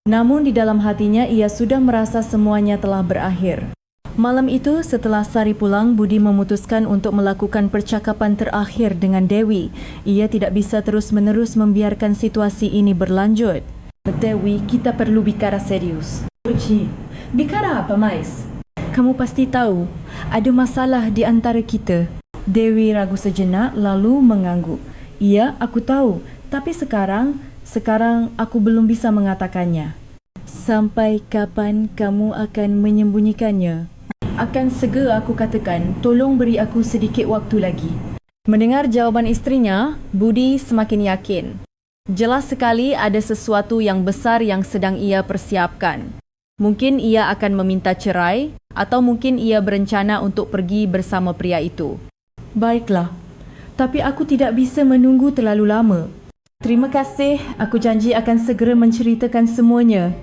Namun di dalam hatinya ia sudah merasa semuanya telah berakhir. Malam itu setelah Sari pulang, Budi memutuskan untuk melakukan percakapan terakhir dengan Dewi. Ia tidak bisa terus-menerus membiarkan situasi ini berlanjut. Dewi, kita perlu bicara serius. Uci, bicara apa, Mais? Kamu pasti tahu, ada masalah di antara kita. Dewi ragu sejenak lalu mengangguk. Iya, aku tahu, tapi sekarang aku belum bisa mengatakannya. Sampai kapan kamu akan menyembunyikannya? Akan segera aku katakan, tolong beri aku sedikit waktu lagi. Mendengar jawaban istrinya, Budi semakin yakin. Jelas sekali ada sesuatu yang besar yang sedang ia persiapkan. Mungkin ia akan meminta cerai, atau mungkin ia berencana untuk pergi bersama pria itu. Baiklah, tapi aku tidak bisa menunggu terlalu lama. Terima kasih, aku janji akan segera menceritakan semuanya.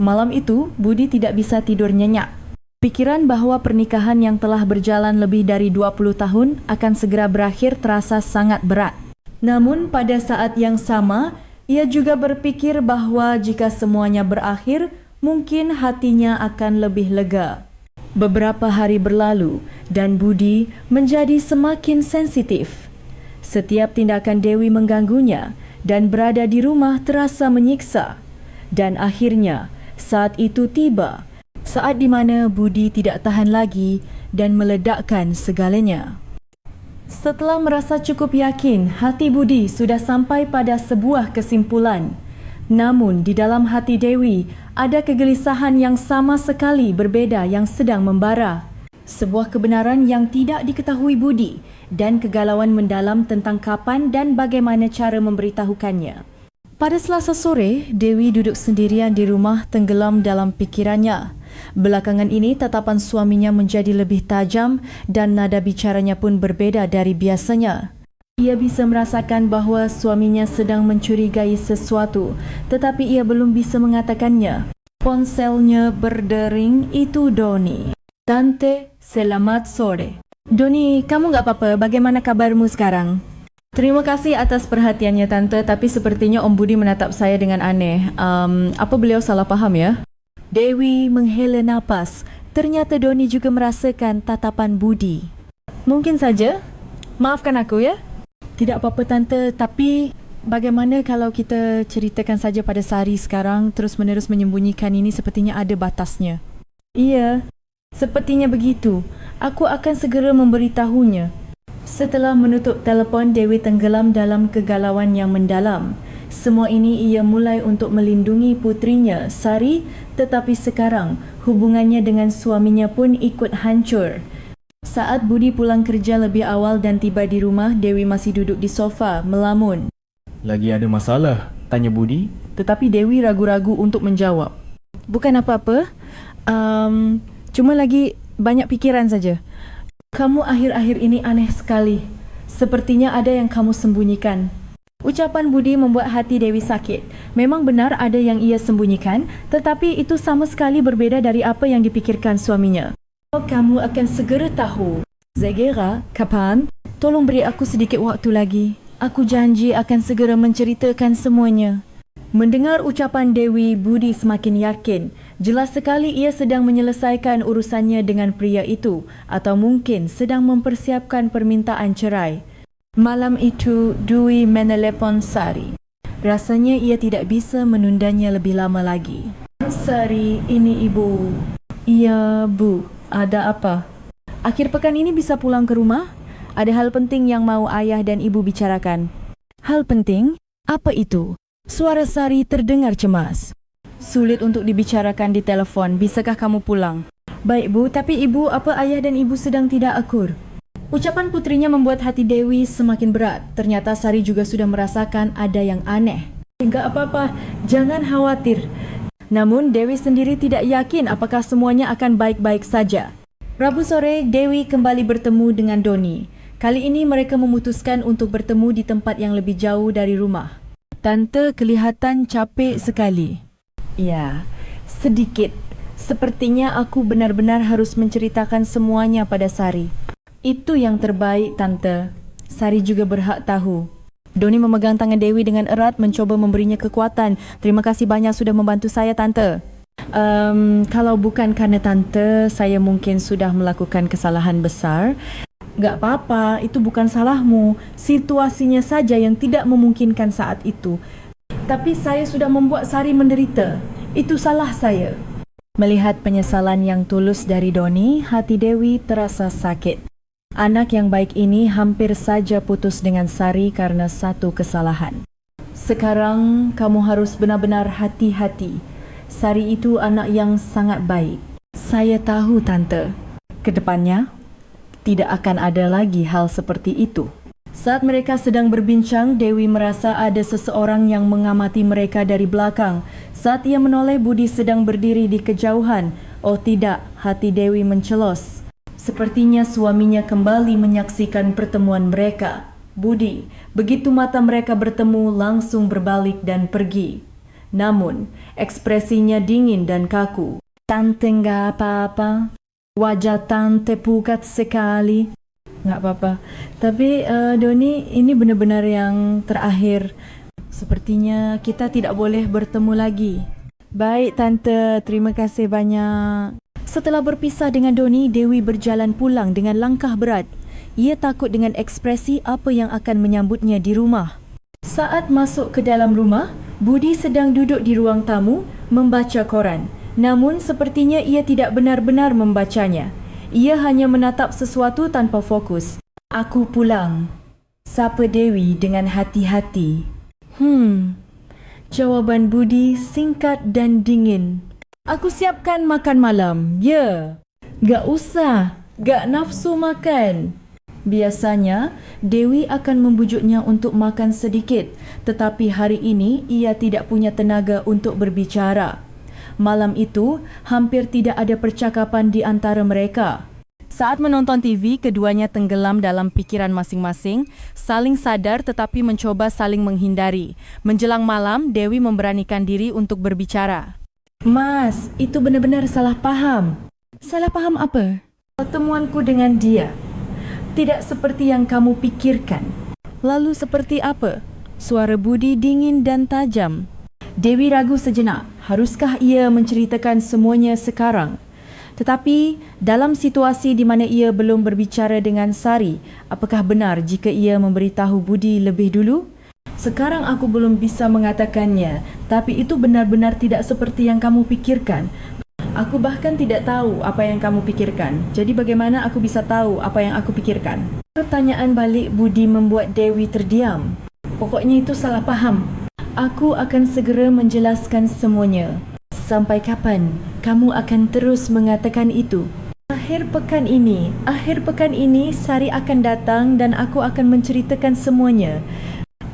Malam itu, Budi tidak bisa tidur nyenyak. Pikiran bahwa pernikahan yang telah berjalan lebih dari 20 tahun akan segera berakhir terasa sangat berat. Namun pada saat yang sama, ia juga berpikir bahwa jika semuanya berakhir, mungkin hatinya akan lebih lega. Beberapa hari berlalu dan Budi menjadi semakin sensitif. Setiap tindakan Dewi mengganggunya dan berada di rumah terasa menyiksa. Dan akhirnya, saat itu tiba. Saat di mana Budi tidak tahan lagi dan meledakkan segalanya. Setelah merasa cukup yakin, hati Budi sudah sampai pada sebuah kesimpulan. Namun di dalam hati Dewi ada kegelisahan yang sama sekali berbeda yang sedang membara. Sebuah kebenaran yang tidak diketahui Budi dan kegalauan mendalam tentang kapan dan bagaimana cara memberitahukannya. Pada Selasa sore, Dewi duduk sendirian di rumah tenggelam dalam pikirannya. Belakangan ini tatapan suaminya menjadi lebih tajam dan nada bicaranya pun berbeda dari biasanya. Ia bisa merasakan bahawa suaminya sedang mencurigai sesuatu, tetapi ia belum bisa mengatakannya. Ponselnya berdering, itu Doni. Tante, selamat sore. Doni, kamu nggak apa-apa? Bagaimana kabarmu sekarang? Terima kasih atas perhatiannya Tante, tapi sepertinya Om Budi menatap saya dengan aneh. Apa beliau salah paham ya? Dewi menghela napas. Ternyata Doni juga merasakan tatapan Budi. Mungkin saja. Maafkan aku ya. Tidak apa-apa Tante, tapi bagaimana kalau kita ceritakan saja pada Sari sekarang, terus-menerus menyembunyikan ini sepertinya ada batasnya. Iya, sepertinya begitu. Aku akan segera memberitahunya. Setelah menutup telefon, Dewi tenggelam dalam kegalauan yang mendalam. Semua ini ia mulai untuk melindungi putrinya, Sari, tetapi sekarang hubungannya dengan suaminya pun ikut hancur. Saat Budi pulang kerja lebih awal dan tiba di rumah, Dewi masih duduk di sofa, melamun. Lagi ada masalah? Tanya Budi. Tetapi Dewi ragu-ragu untuk menjawab. Bukan apa-apa, cuma lagi banyak pikiran saja. Kamu akhir-akhir ini aneh sekali. Sepertinya ada yang kamu sembunyikan. Ucapan Budi membuat hati Dewi sakit. Memang benar ada yang ia sembunyikan, tetapi itu sama sekali berbeda dari apa yang dipikirkan suaminya. Kamu akan segera tahu. Zegera, kapan? Tolong beri aku sedikit waktu lagi. Aku janji akan segera menceritakan semuanya. Mendengar ucapan Dewi, Budi semakin yakin. Jelas sekali ia sedang menyelesaikan urusannya dengan pria itu atau mungkin sedang mempersiapkan permintaan cerai. Malam itu, Dwi menelepon Sari. Rasanya ia tidak bisa menundanya lebih lama lagi. Sari, ini ibu. Iya, Bu. Ada apa? Akhir pekan ini bisa pulang ke rumah? Ada hal penting yang mau ayah dan ibu bicarakan. Hal penting? Apa itu? Suara Sari terdengar cemas. Sulit untuk dibicarakan di telefon. Bisakah kamu pulang? Baik Bu, tapi ibu, apa ayah dan ibu sedang tidak akur? Ucapan putrinya membuat hati Dewi semakin berat. Ternyata Sari juga sudah merasakan ada yang aneh. Enggak apa-apa, jangan khawatir. Namun Dewi sendiri tidak yakin apakah semuanya akan baik-baik saja. Rabu sore, Dewi kembali bertemu dengan Doni. Kali ini mereka memutuskan untuk bertemu di tempat yang lebih jauh dari rumah. Tante kelihatan capek sekali. Ya, sedikit. Sepertinya aku benar-benar harus menceritakan semuanya pada Sari. Itu yang terbaik, Tante. Sari juga berhak tahu. Doni memegang tangan Dewi dengan erat, mencoba memberinya kekuatan. Terima kasih banyak sudah membantu saya, Tante. Kalau bukan karena Tante, saya mungkin sudah melakukan kesalahan besar. Gak apa-apa, itu bukan salahmu. Situasinya saja yang tidak memungkinkan saat itu. Tapi saya sudah membuat Sari menderita. Itu salah saya. Melihat penyesalan yang tulus dari Doni, hati Dewi terasa sakit. Anak yang baik ini hampir saja putus dengan Sari karena satu kesalahan. Sekarang kamu harus benar-benar hati-hati. Sari itu anak yang sangat baik. Saya tahu, Tante. Kedepannya, tidak akan ada lagi hal seperti itu. Saat mereka sedang berbincang, Dewi merasa ada seseorang yang mengamati mereka dari belakang. Saat ia menoleh, Budi sedang berdiri di kejauhan. Oh tidak, hati Dewi mencelos. Sepertinya suaminya kembali menyaksikan pertemuan mereka. Budi, begitu mata mereka bertemu, langsung berbalik dan pergi. Namun, ekspresinya dingin dan kaku. Tante nggak apa-apa. Wajah Tante pucat sekali. Nggak apa-apa. Tapi Doni, ini benar-benar yang terakhir. Sepertinya kita tidak boleh bertemu lagi. Baik Tante, terima kasih banyak. Setelah berpisah dengan Doni, Dewi berjalan pulang dengan langkah berat. Ia takut dengan ekspresi apa yang akan menyambutnya di rumah. Saat masuk ke dalam rumah, Budi sedang duduk di ruang tamu membaca koran. Namun sepertinya ia tidak benar-benar membacanya. Ia hanya menatap sesuatu tanpa fokus. Aku pulang. Sapa Dewi dengan hati-hati. Jawaban Budi singkat dan dingin. Aku siapkan makan malam. Ya. Gak usah. Gak nafsu makan. Biasanya, Dewi akan membujuknya untuk makan sedikit. Tetapi hari ini, ia tidak punya tenaga untuk berbicara. Malam itu, hampir tidak ada percakapan di antara mereka. Saat menonton TV, keduanya tenggelam dalam pikiran masing-masing, saling sadar tetapi mencoba saling menghindari. Menjelang malam, Dewi memberanikan diri untuk berbicara. Mas, itu benar-benar salah paham. Salah paham apa? Pertemuanku dengan dia. Tidak seperti yang kamu pikirkan. Lalu seperti apa? Suara Budi dingin dan tajam. Dewi ragu sejenak. Haruskah ia menceritakan semuanya sekarang? Tetapi dalam situasi di mana ia belum berbicara dengan Sari, apakah benar jika ia memberitahu Budi lebih dulu? Sekarang aku belum bisa mengatakannya, tapi itu benar-benar tidak seperti yang kamu pikirkan. Aku bahkan tidak tahu apa yang kamu pikirkan. Jadi bagaimana aku bisa tahu apa yang aku pikirkan? Pertanyaan balik Budi membuat Dewi terdiam. Pokoknya itu salah faham. Aku akan segera menjelaskan semuanya. Sampai kapan kamu akan terus mengatakan itu? Akhir pekan ini Sari akan datang dan aku akan menceritakan semuanya.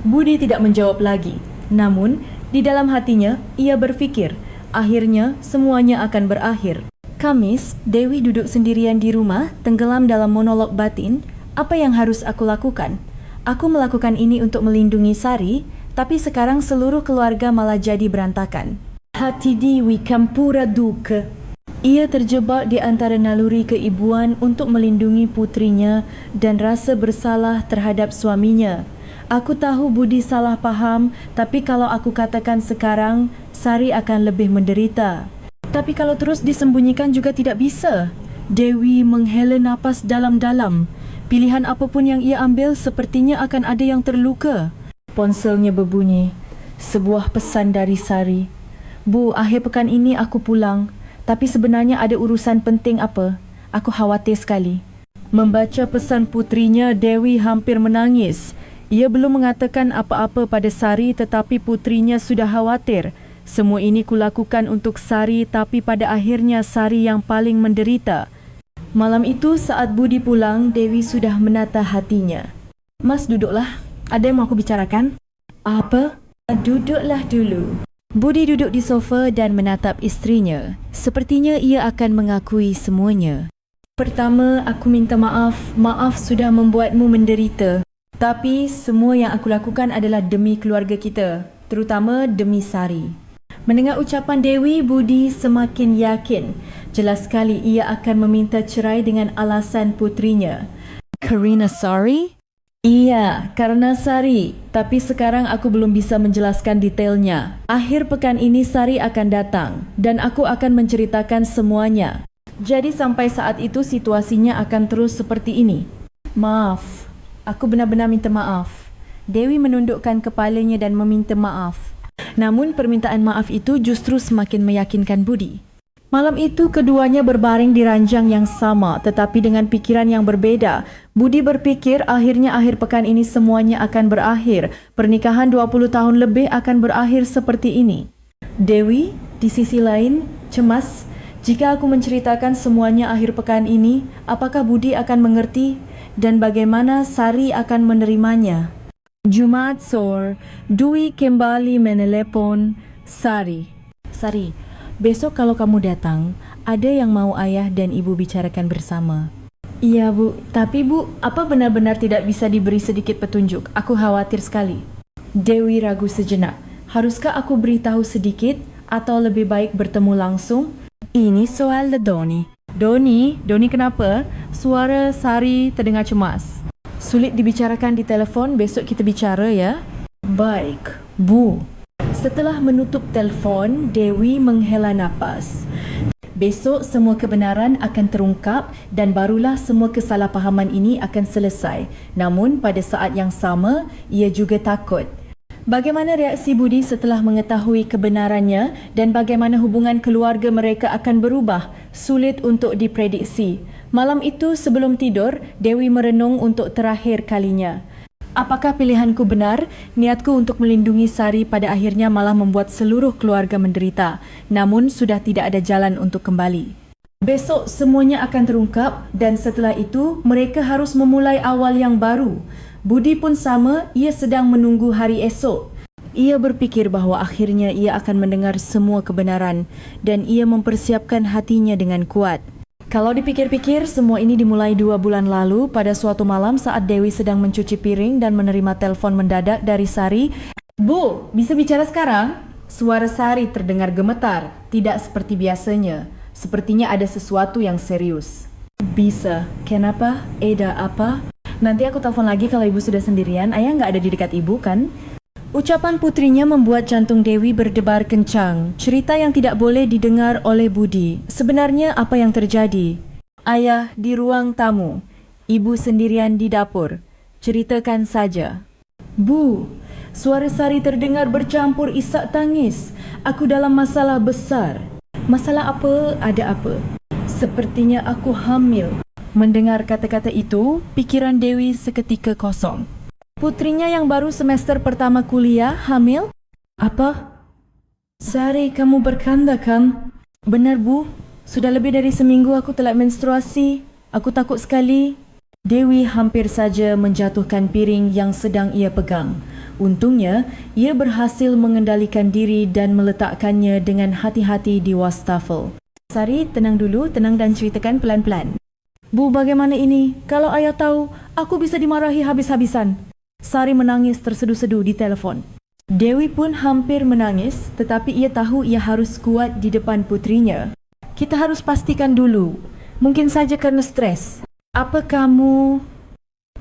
Budi tidak menjawab lagi. Namun, di dalam hatinya, ia berfikir, akhirnya semuanya akan berakhir. Kamis, Dewi duduk sendirian di rumah, tenggelam dalam monolog batin. Apa yang harus aku lakukan? Aku melakukan ini untuk melindungi Sari, tapi sekarang seluruh keluarga malah jadi berantakan. Hati Dewi campura duka. Ia terjebak di antara naluri keibuan untuk melindungi putrinya dan rasa bersalah terhadap suaminya. Aku tahu Budi salah faham, tapi kalau aku katakan sekarang, Sari akan lebih menderita. Tapi kalau terus disembunyikan juga tidak bisa. Dewi menghela napas dalam-dalam. Pilihan apapun yang ia ambil sepertinya akan ada yang terluka. Ponselnya berbunyi. Sebuah pesan dari Sari. Bu, akhir pekan ini aku pulang. Tapi sebenarnya ada urusan penting apa? Aku khawatir sekali. Membaca pesan putrinya, Dewi hampir menangis. Ia belum mengatakan apa-apa pada Sari tetapi putrinya sudah khawatir. Semua ini kulakukan untuk Sari tapi pada akhirnya Sari yang paling menderita. Malam itu saat Budi pulang, Dewi sudah menata hatinya. Mas, duduklah. Ada yang mau aku bicarakan? Apa? Duduklah dulu. Budi duduk di sofa dan menatap istrinya. Sepertinya ia akan mengakui semuanya. Pertama, aku minta maaf. Maaf sudah membuatmu menderita. Tapi semua yang aku lakukan adalah demi keluarga kita, terutama demi Sari. Mendengar ucapan Dewi, Budi semakin yakin. Jelas sekali ia akan meminta cerai dengan alasan putrinya. Karena Sari? Iya, karena Sari. Tapi sekarang aku belum bisa menjelaskan detailnya. Akhir pekan ini Sari akan datang dan aku akan menceritakan semuanya. Jadi sampai saat itu situasinya akan terus seperti ini. Maaf. Aku benar-benar minta maaf. Dewi menundukkan kepalanya dan meminta maaf. Namun permintaan maaf itu justru semakin meyakinkan Budi. Malam itu keduanya berbaring di ranjang yang sama tetapi dengan pikiran yang berbeda. Budi berpikir akhirnya akhir pekan ini semuanya akan berakhir. Pernikahan 20 tahun lebih akan berakhir seperti ini. Dewi di sisi lain cemas. Jika aku menceritakan semuanya akhir pekan ini, apakah Budi akan mengerti? Dan bagaimana Sari akan menerimanya? Jumat sore, Dwi kembali menelepon Sari. Sari, besok kalau kamu datang, ada yang mau ayah dan ibu bicarakan bersama. Iya bu, tapi bu, apa benar-benar tidak bisa diberi sedikit petunjuk? Aku khawatir sekali. Dewi ragu sejenak. Haruskah aku beritahu sedikit atau lebih baik bertemu langsung? Ini soal Doni. Doni kenapa? Suara Sari terdengar cemas. Sulit dibicarakan di telefon, besok kita bicara ya. Baik, Bu. Setelah menutup telefon, Dewi menghela napas. Besok semua kebenaran akan terungkap dan barulah semua kesalahpahaman ini akan selesai. Namun pada saat yang sama, ia juga takut. Bagaimana reaksi Budi setelah mengetahui kebenarannya dan bagaimana hubungan keluarga mereka akan berubah? Sulit untuk diprediksi. Malam itu sebelum tidur, Dewi merenung untuk terakhir kalinya. Apakah pilihanku benar? Niatku untuk melindungi Sari pada akhirnya malah membuat seluruh keluarga menderita. Namun sudah tidak ada jalan untuk kembali. Besok semuanya akan terungkap dan setelah itu mereka harus memulai awal yang baru. Budi pun sama, ia sedang menunggu hari esok. Ia berfikir bahawa akhirnya ia akan mendengar semua kebenaran dan ia mempersiapkan hatinya dengan kuat. Kalau dipikir-pikir, semua ini dimulai 2 bulan lalu pada suatu malam saat Dewi sedang mencuci piring dan menerima telpon mendadak dari Sari. Bu, bisa bicara sekarang? Suara Sari terdengar gemetar, tidak seperti biasanya. Sepertinya ada sesuatu yang serius. Bisa. Kenapa? Ada apa? Nanti aku telepon lagi kalau ibu sudah sendirian. Ayah nggak ada di dekat ibu kan? Ucapan putrinya membuat jantung Dewi berdebar kencang. Cerita yang tidak boleh didengar oleh Budi. Sebenarnya apa yang terjadi? Ayah di ruang tamu. Ibu sendirian di dapur. Ceritakan saja. Bu, suara Sari terdengar bercampur isak tangis. Aku dalam masalah besar. Masalah apa? Ada apa? Sepertinya aku hamil. Mendengar kata-kata itu, pikiran Dewi seketika kosong. Putrinya yang baru semester pertama kuliah hamil? Apa? Sari, kamu berkanda kan? Benar, Bu. Sudah lebih dari seminggu aku telah menstruasi. Aku takut sekali. Dewi hampir saja menjatuhkan piring yang sedang ia pegang. Untungnya, ia berhasil mengendalikan diri dan meletakkannya dengan hati-hati di wastafel. Sari, tenang dulu, tenang dan ceritakan pelan-pelan. Bu, bagaimana ini? Kalau ayah tahu, aku bisa dimarahi habis-habisan. Sari menangis tersedu-sedu di telefon. Dewi pun hampir menangis, tetapi ia tahu ia harus kuat di depan putrinya. Kita harus pastikan dulu. Mungkin saja kerana stres. Apa kamu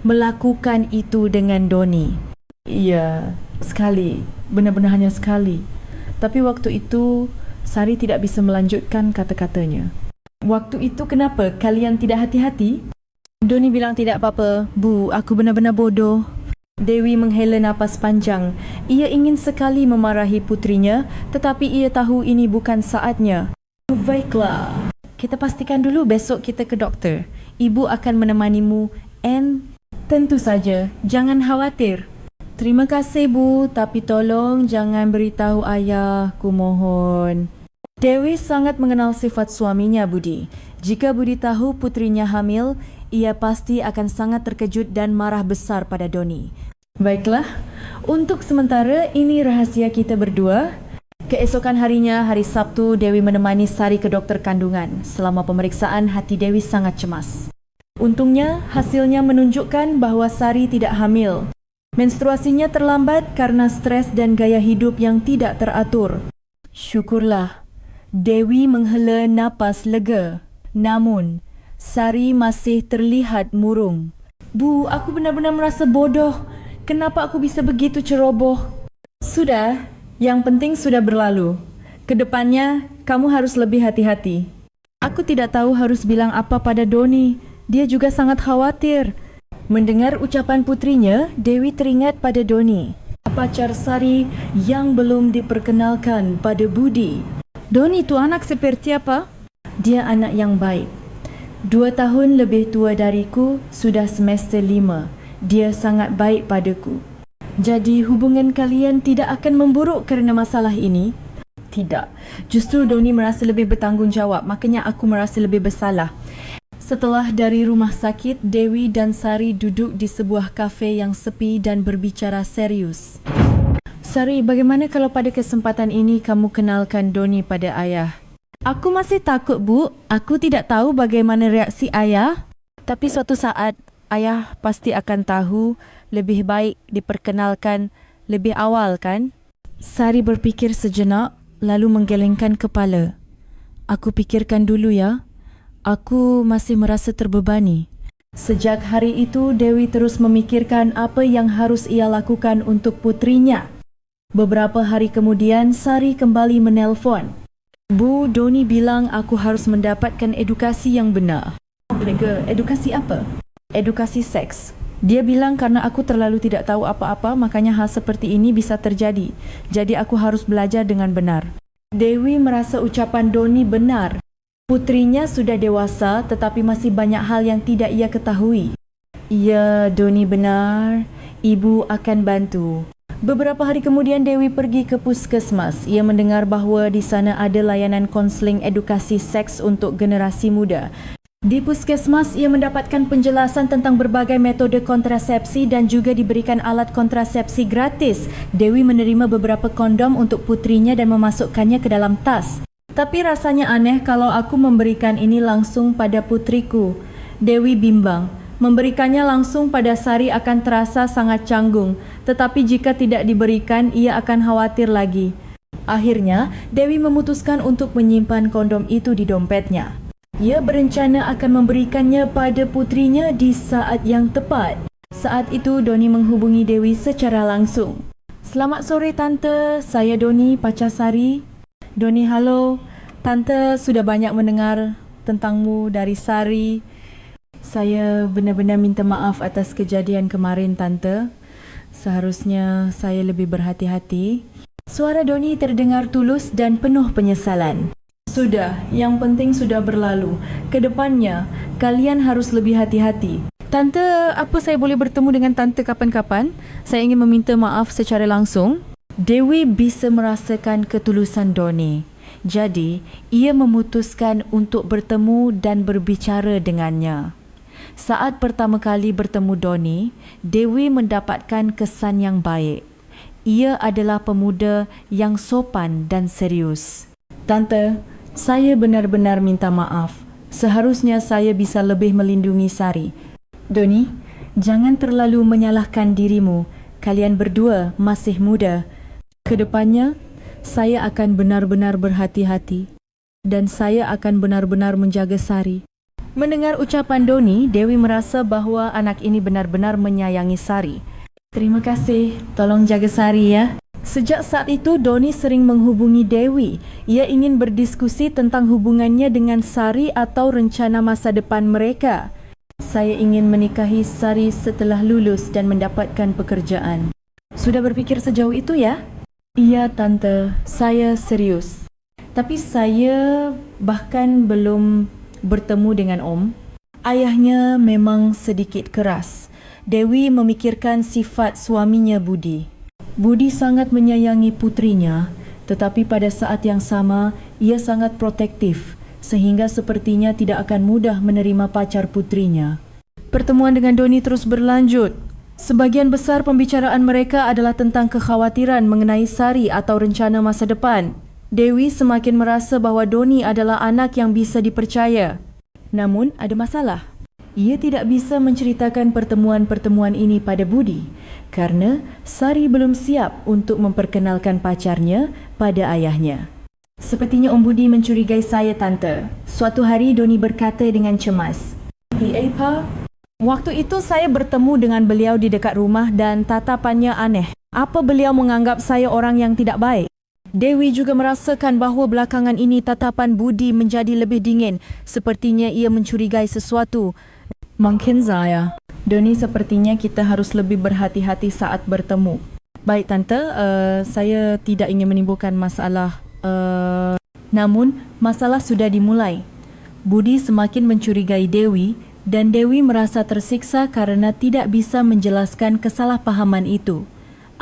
melakukan itu dengan Doni? Iya, sekali. Benar-benar hanya sekali. Tapi waktu itu, Sari tidak bisa melanjutkan kata-katanya. Waktu itu kenapa kalian tidak hati-hati? Doni bilang tidak apa-apa. Bu, aku benar-benar bodoh. Dewi menghela napas panjang. Ia ingin sekali memarahi putrinya, tetapi ia tahu ini bukan saatnya. Baiklah. Kita pastikan dulu besok kita ke doktor. Ibu akan menemanimu and tentu saja, jangan khawatir. Terima kasih, Bu, tapi tolong jangan beritahu ayah, ku mohon. Dewi sangat mengenal sifat suaminya, Budi. Jika Budi tahu putrinya hamil, ia pasti akan sangat terkejut dan marah besar pada Doni. Baiklah, untuk sementara ini rahasia kita berdua. Keesokan harinya, hari Sabtu, Dewi menemani Sari ke dokter kandungan. Selama pemeriksaan, hati Dewi sangat cemas. Untungnya, hasilnya menunjukkan bahawa Sari tidak hamil. Menstruasinya terlambat karena stres dan gaya hidup yang tidak teratur. Syukurlah. Dewi menghela napas lega. Namun, Sari masih terlihat murung. Bu, aku benar-benar merasa bodoh. Kenapa aku bisa begitu ceroboh? Sudah, yang penting sudah berlalu. Kedepannya, kamu harus lebih hati-hati. Aku tidak tahu harus bilang apa pada Doni. Dia juga sangat khawatir. Mendengar ucapan putrinya, Dewi teringat pada Doni. Pacar Sari yang belum diperkenalkan pada Budi. Doni itu anak seperti apa? Dia anak yang baik. 2 tahun lebih tua dariku, sudah semester 5. Dia sangat baik padaku. Jadi hubungan kalian tidak akan memburuk kerana masalah ini? Tidak. Justru Doni merasa lebih bertanggungjawab, makanya aku merasa lebih bersalah. Setelah dari rumah sakit, Dewi dan Sari duduk di sebuah kafe yang sepi dan berbicara serius. Sari, bagaimana kalau pada kesempatan ini kamu kenalkan Doni pada ayah? Aku masih takut, Bu. Aku tidak tahu bagaimana reaksi ayah. Tapi suatu saat, ayah pasti akan tahu. Lebih baik diperkenalkan lebih awal, kan? Sari berfikir sejenak, lalu menggelengkan kepala. Aku pikirkan dulu ya. Aku masih merasa terbebani. Sejak hari itu, Dewi terus memikirkan apa yang harus ia lakukan untuk putrinya. Beberapa hari kemudian, Sari kembali menelpon. Bu, Doni bilang aku harus mendapatkan edukasi yang benar. Edukasi apa? Edukasi seks. Dia bilang karena aku terlalu tidak tahu apa-apa, makanya hal seperti ini bisa terjadi. Jadi aku harus belajar dengan benar. Dewi merasa ucapan Doni benar. Putrinya sudah dewasa tetapi masih banyak hal yang tidak ia ketahui. Ya, Doni benar. Ibu akan bantu. Beberapa hari kemudian Dewi pergi ke puskesmas. Ia mendengar bahawa di sana ada layanan konseling edukasi seks untuk generasi muda. Di puskesmas, ia mendapatkan penjelasan tentang berbagai metode kontrasepsi dan juga diberikan alat kontrasepsi gratis. Dewi menerima beberapa kondom untuk putrinya dan memasukkannya ke dalam tas. Tapi rasanya aneh kalau aku memberikan ini langsung pada putriku. Dewi bimbang. Memberikannya langsung pada Sari akan terasa sangat canggung. Tetapi jika tidak diberikan, ia akan khawatir lagi. Akhirnya, Dewi memutuskan untuk menyimpan kondom itu di dompetnya. Ia berencana akan memberikannya pada putrinya di saat yang tepat. Saat itu Doni menghubungi Dewi secara langsung. Selamat sore Tante, saya Doni, pacar Sari. Doni, halo. Tante sudah banyak mendengar tentangmu dari Sari. Saya benar-benar minta maaf atas kejadian kemarin Tante. Seharusnya saya lebih berhati-hati. Suara Doni terdengar tulus dan penuh penyesalan. Sudah, yang penting sudah berlalu. Kedepannya, kalian harus lebih hati-hati. Tante, apa saya boleh bertemu dengan Tante kapan-kapan? Saya ingin meminta maaf secara langsung. Dewi bisa merasakan ketulusan Doni. Jadi, ia memutuskan untuk bertemu dan berbicara dengannya. Saat pertama kali bertemu Doni, Dewi mendapatkan kesan yang baik. Ia adalah pemuda yang sopan dan serius. Tante, saya benar-benar minta maaf. Seharusnya saya bisa lebih melindungi Sari. Doni, jangan terlalu menyalahkan dirimu. Kalian berdua masih muda. Kedepannya, saya akan benar-benar berhati-hati. Dan saya akan benar-benar menjaga Sari. Mendengar ucapan Doni, Dewi merasa bahawa anak ini benar-benar menyayangi Sari. Terima kasih, tolong jaga Sari ya. Sejak saat itu, Doni sering menghubungi Dewi. Ia ingin berdiskusi tentang hubungannya dengan Sari atau rencana masa depan mereka. Saya ingin menikahi Sari setelah lulus dan mendapatkan pekerjaan. Sudah berfikir sejauh itu ya? Iya, Tante. Saya serius. Tapi saya bahkan belum bertemu dengan Om. Ayahnya memang sedikit keras. Dewi memikirkan sifat suaminya Budi. Budi sangat menyayangi putrinya, tetapi pada saat yang sama, ia sangat protektif, sehingga sepertinya tidak akan mudah menerima pacar putrinya. Pertemuan dengan Doni terus berlanjut. Sebagian besar pembicaraan mereka adalah tentang kekhawatiran mengenai Sari atau rencana masa depan. Dewi semakin merasa bahawa Doni adalah anak yang bisa dipercaya. Namun, ada masalah. Ia tidak bisa menceritakan pertemuan-pertemuan ini pada Budi karena Sari belum siap untuk memperkenalkan pacarnya pada ayahnya. Sepertinya Om Budi mencurigai saya, Tante. Suatu hari Doni berkata dengan cemas. Pa, waktu itu saya bertemu dengan beliau di dekat rumah dan tatapannya aneh. Apa beliau menganggap saya orang yang tidak baik? Dewi juga merasakan bahawa belakangan ini tatapan Budi menjadi lebih dingin. Sepertinya ia mencurigai sesuatu. Mungkin saya. Doni, sepertinya kita harus lebih berhati-hati saat bertemu. Baik Tante, saya tidak ingin menimbulkan masalah. Namun, masalah sudah dimulai. Budi semakin mencurigai Dewi dan Dewi merasa tersiksa karena tidak bisa menjelaskan kesalahpahaman itu.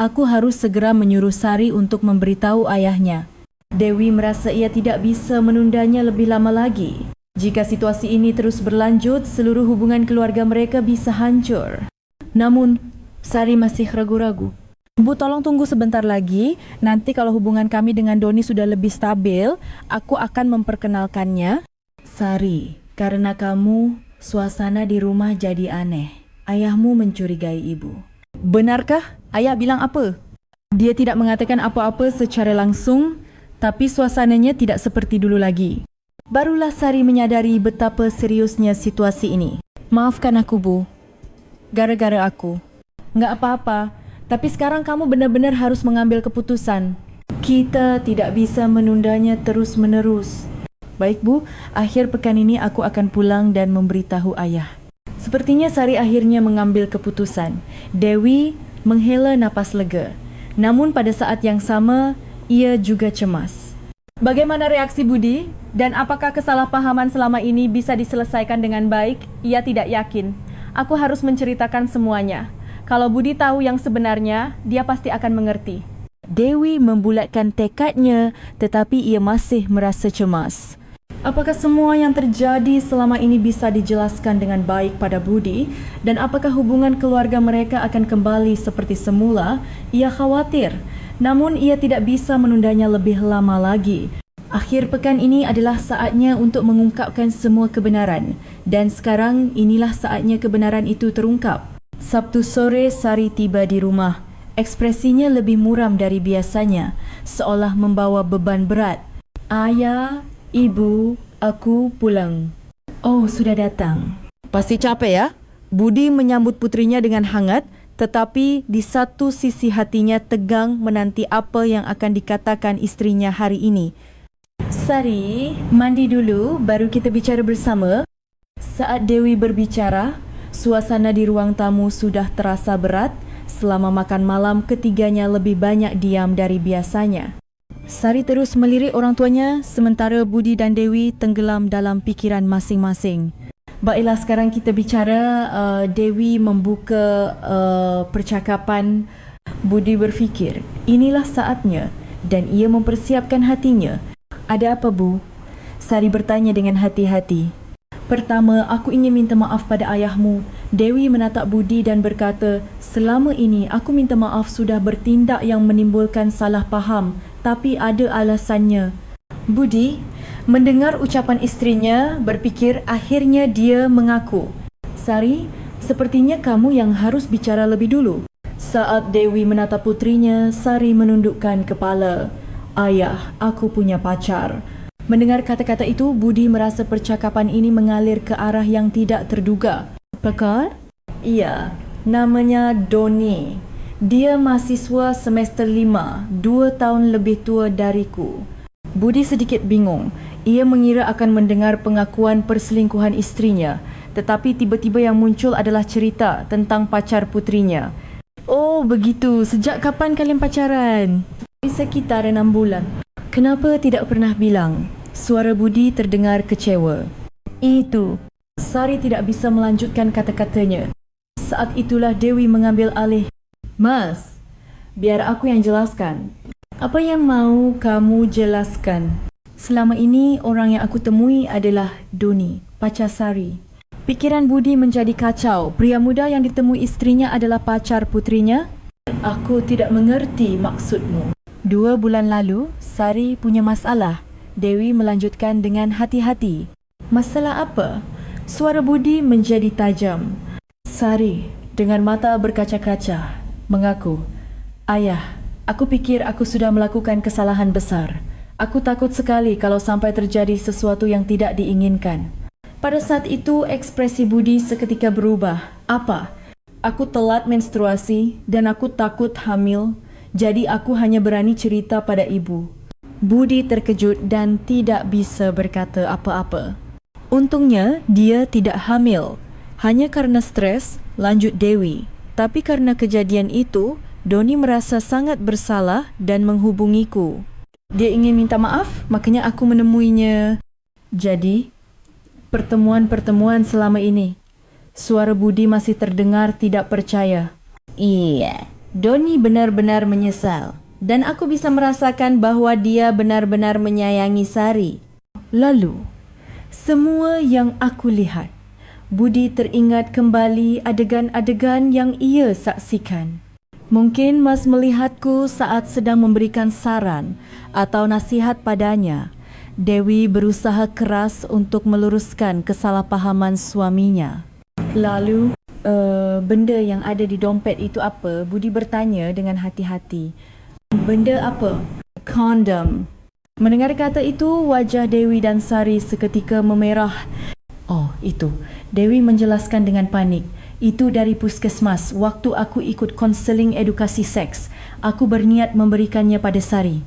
Aku harus segera menyuruh Sari untuk memberitahu ayahnya. Dewi merasa ia tidak bisa menundanya lebih lama lagi. Jika situasi ini terus berlanjut, seluruh hubungan keluarga mereka bisa hancur. Namun, Sari masih ragu-ragu. Bu, tolong tunggu sebentar lagi. Nanti kalau hubungan kami dengan Doni sudah lebih stabil, aku akan memperkenalkannya. Sari, karena kamu, suasana di rumah jadi aneh. Ayahmu mencurigai ibu. Benarkah? Ayah bilang apa? Dia tidak mengatakan apa-apa secara langsung, tapi suasananya tidak seperti dulu lagi. Barulah Sari menyadari betapa seriusnya situasi ini. Maafkan aku, Bu. Gara-gara aku. Nggak apa-apa. Tapi sekarang kamu benar-benar harus mengambil keputusan. Kita tidak bisa menundanya terus-menerus. Baik, Bu. Akhir pekan ini aku akan pulang dan memberitahu ayah. Sepertinya Sari akhirnya mengambil keputusan. Dewi menghela napas lega. Namun pada saat yang sama, ia juga cemas. Bagaimana reaksi Budi? Dan apakah kesalahpahaman selama ini bisa diselesaikan dengan baik? Ia tidak yakin. Aku harus menceritakan semuanya. Kalau Budi tahu yang sebenarnya, dia pasti akan mengerti. Dewi membulatkan tekadnya, tetapi ia masih merasa cemas. Apakah semua yang terjadi selama ini bisa dijelaskan dengan baik pada Budi? Dan apakah hubungan keluarga mereka akan kembali seperti semula? Ia khawatir. Namun ia tidak bisa menundanya lebih lama lagi. Akhir pekan ini adalah saatnya untuk mengungkapkan semua kebenaran. Dan sekarang inilah saatnya kebenaran itu terungkap. Sabtu sore Sari tiba di rumah. Ekspresinya lebih muram dari biasanya, seolah membawa beban berat. Ayah, Ibu, aku pulang. Oh, sudah datang. Pasti capek ya? Budi menyambut putrinya dengan hangat, tetapi di satu sisi hatinya tegang menanti apa yang akan dikatakan istrinya hari ini. Sari, mandi dulu baru kita bicara bersama. Saat Dewi berbicara, suasana di ruang tamu sudah terasa berat. Selama makan malam, ketiganya lebih banyak diam dari biasanya. Sari terus melirik orang tuanya sementara Budi dan Dewi tenggelam dalam pikiran masing-masing. Baiklah, sekarang kita bicara. Dewi membuka percakapan. Budi berfikir, inilah saatnya, dan ia mempersiapkan hatinya. Ada apa, Bu? Sari bertanya dengan hati-hati. Pertama, aku ingin minta maaf pada ayahmu. Dewi menatap Budi dan berkata, selama ini aku minta maaf sudah bertindak yang menimbulkan salah faham, tapi ada alasannya. Budi mendengar ucapan istrinya, berfikir akhirnya dia mengaku. Sari, sepertinya kamu yang harus bicara lebih dulu. Saat Dewi menatap putrinya, Sari menundukkan kepala. Ayah, aku punya pacar. Mendengar kata-kata itu, Budi merasa percakapan ini mengalir ke arah yang tidak terduga. Pakar? Iya, namanya Doni. Dia mahasiswa semester 5, 2 tahun lebih tua dariku. Budi sedikit bingung. Ia mengira akan mendengar pengakuan perselingkuhan istrinya, tetapi tiba-tiba yang muncul adalah cerita tentang pacar putrinya. Oh, begitu. Sejak kapan kalian pacaran? Sekitar 6 bulan. Kenapa tidak pernah bilang? Suara Budi terdengar kecewa. Itu. Sari tidak bisa melanjutkan kata-katanya. Saat itulah Dewi mengambil alih. Mas, biar aku yang jelaskan. Apa yang mau kamu jelaskan? Selama ini orang yang aku temui adalah Doni, pacar Sari. Pikiran Budi menjadi kacau. Pria muda yang ditemui istrinya adalah pacar putrinya? Aku tidak mengerti maksudmu. 2 bulan lalu, Sari punya masalah. Dewi melanjutkan dengan hati-hati. Masalah apa? Suara Budi menjadi tajam. Sari dengan mata berkaca-kaca mengaku, Ayah, aku pikir aku sudah melakukan kesalahan besar. Aku takut sekali kalau sampai terjadi sesuatu yang tidak diinginkan. Pada saat itu, ekspresi Budi seketika berubah. Apa? Aku telat menstruasi dan aku takut hamil. Jadi aku hanya berani cerita pada ibu. Budi terkejut dan tidak bisa berkata apa-apa. Untungnya dia tidak hamil. Hanya karena stres, lanjut Dewi. Tapi karena kejadian itu, Doni merasa sangat bersalah dan menghubungiku. Dia ingin minta maaf, makanya aku menemuinya. Jadi, pertemuan-pertemuan selama ini. Suara Budi masih terdengar tidak percaya. Iya. Doni benar-benar menyesal dan aku bisa merasakan bahwa dia benar-benar menyayangi Sari. Lalu, semua yang aku lihat, Budi teringat kembali adegan-adegan yang ia saksikan. Mungkin Mas melihatku saat sedang memberikan saran atau nasihat padanya. Dewi berusaha keras untuk meluruskan kesalahpahaman suaminya. Lalu, benda yang ada di dompet itu apa? Budi bertanya dengan hati-hati. Benda apa? Kondom. Mendengar kata itu, wajah Dewi dan Sari seketika memerah. Oh, itu. Dewi menjelaskan dengan panik. Itu dari puskesmas. Waktu aku ikut konseling edukasi seks, aku berniat memberikannya pada Sari.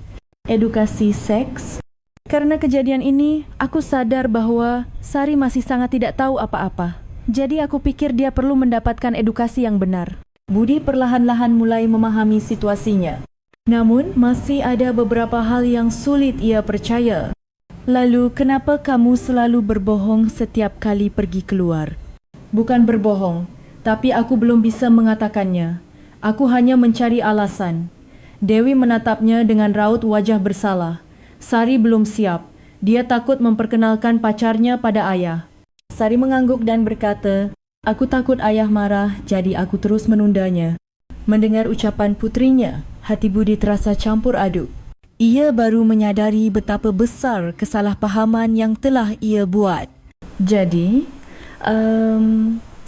Edukasi seks? Karena kejadian ini, aku sadar bahwa Sari masih sangat tidak tahu apa-apa. Jadi aku pikir dia perlu mendapatkan edukasi yang benar. Budi perlahan-lahan mulai memahami situasinya. Namun masih ada beberapa hal yang sulit ia percaya. Lalu kenapa kamu selalu berbohong setiap kali pergi keluar? Bukan berbohong, tapi aku belum bisa mengatakannya. Aku hanya mencari alasan. Dewi menatapnya dengan raut wajah bersalah. Sari belum siap. Dia takut memperkenalkan pacarnya pada ayah. Sari mengangguk dan berkata, aku takut ayah marah, jadi aku terus menundanya. Mendengar ucapan putrinya, hati Budi terasa campur aduk. Ia baru menyadari betapa besar kesalahpahaman yang telah ia buat. Jadi,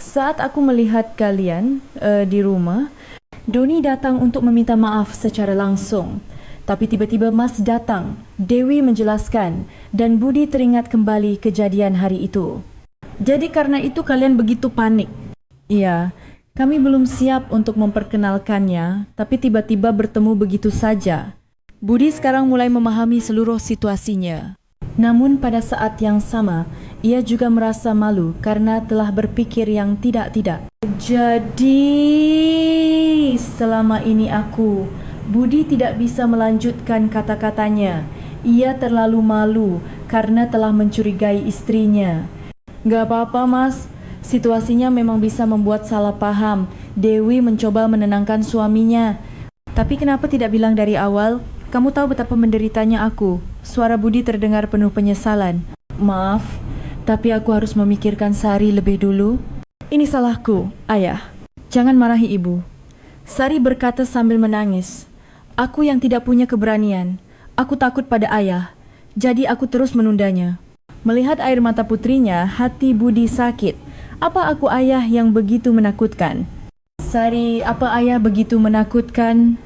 saat aku melihat kalian di rumah, Doni datang untuk meminta maaf secara langsung. Tapi tiba-tiba Mas datang. Dewi menjelaskan dan Budi teringat kembali kejadian hari itu. Jadi karena itu kalian begitu panik? Iya, kami belum siap untuk memperkenalkannya, tapi tiba-tiba bertemu begitu saja. Budi sekarang mulai memahami seluruh situasinya. Namun pada saat yang sama, ia juga merasa malu karena telah berpikir yang tidak-tidak. Jadi, selama ini Budi tidak bisa melanjutkan kata-katanya. Ia terlalu malu karena telah mencurigai istrinya. Gak apa-apa, Mas. Situasinya memang bisa membuat salah paham. Dewi mencoba menenangkan suaminya. Tapi kenapa tidak bilang dari awal? Kamu tahu betapa menderitanya aku. Suara Budi terdengar penuh penyesalan. Maaf, tapi aku harus memikirkan Sari lebih dulu. Ini salahku, Ayah. Jangan marahi Ibu. Sari berkata sambil menangis. Aku yang tidak punya keberanian. Aku takut pada Ayah. Jadi aku terus menundanya. Melihat air mata putrinya, hati Budi sakit. Apa aku Ayah yang begitu menakutkan? Sari, apa Ayah begitu menakutkan?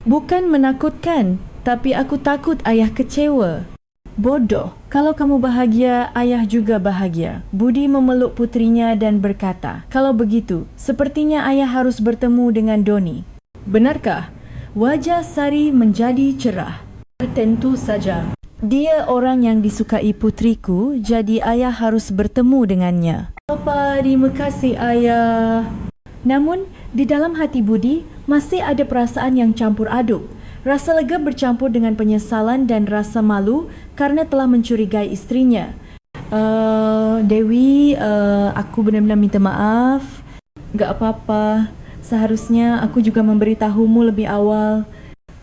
Bukan menakutkan, tapi aku takut Ayah kecewa. Bodoh, kalau kamu bahagia, Ayah juga bahagia. Budi memeluk putrinya dan berkata, kalau begitu, sepertinya Ayah harus bertemu dengan Doni. Benarkah? Wajah Sari menjadi cerah. Tentu saja. Dia orang yang disukai putriku, jadi Ayah harus bertemu dengannya. Terima kasih, Ayah. Namun, di dalam hati Budi masih ada perasaan yang campur aduk. Rasa lega bercampur dengan penyesalan dan rasa malu karena telah mencurigai istrinya. Dewi, aku benar-benar minta maaf. Gak apa-apa. Seharusnya aku juga memberitahumu lebih awal.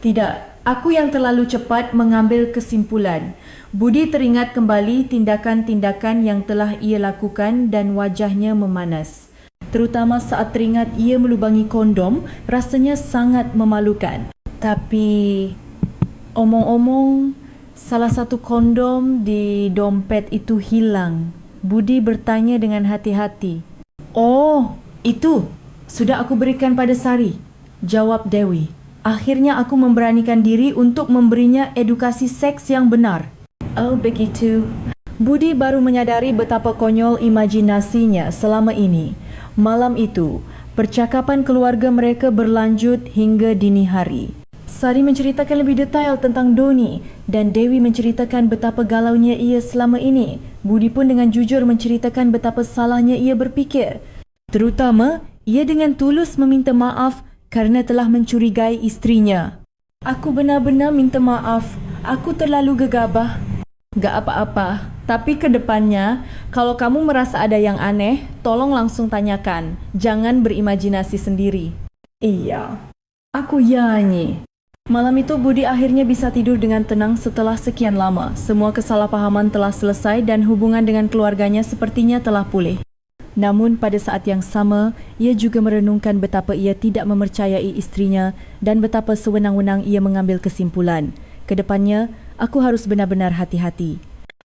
Tidak, aku yang terlalu cepat mengambil kesimpulan. Budi teringat kembali tindakan-tindakan yang telah ia lakukan dan wajahnya memanas. Terutama saat teringat ia melubangi kondom, rasanya sangat memalukan. Tapi, omong-omong, salah satu kondom di dompet itu hilang. Budi bertanya dengan hati-hati. Oh, itu sudah aku berikan pada Sari, jawab Dewi. Akhirnya aku memberanikan diri untuk memberinya edukasi seks yang benar. Oh, begitu. Budi baru menyadari betapa konyol imajinasinya selama ini. Malam itu, percakapan keluarga mereka berlanjut hingga dini hari. Sari menceritakan lebih detail tentang Doni dan Dewi menceritakan betapa galaunya ia selama ini. Budi pun dengan jujur menceritakan betapa salahnya ia berfikir. Terutama, ia dengan tulus meminta maaf karena telah mencurigai istrinya. Aku benar-benar minta maaf. Aku terlalu gegabah. Gak apa-apa. Tapi ke depannya, kalau kamu merasa ada yang aneh, tolong langsung tanyakan. Jangan berimajinasi sendiri. Iya, aku nyanyi. Malam itu Budi akhirnya bisa tidur dengan tenang setelah sekian lama. Semua kesalahpahaman telah selesai dan hubungan dengan keluarganya sepertinya telah pulih. Namun pada saat yang sama, ia juga merenungkan betapa ia tidak mempercayai istrinya dan betapa sewenang-wenang ia mengambil kesimpulan. Kedepannya, aku harus benar-benar hati-hati.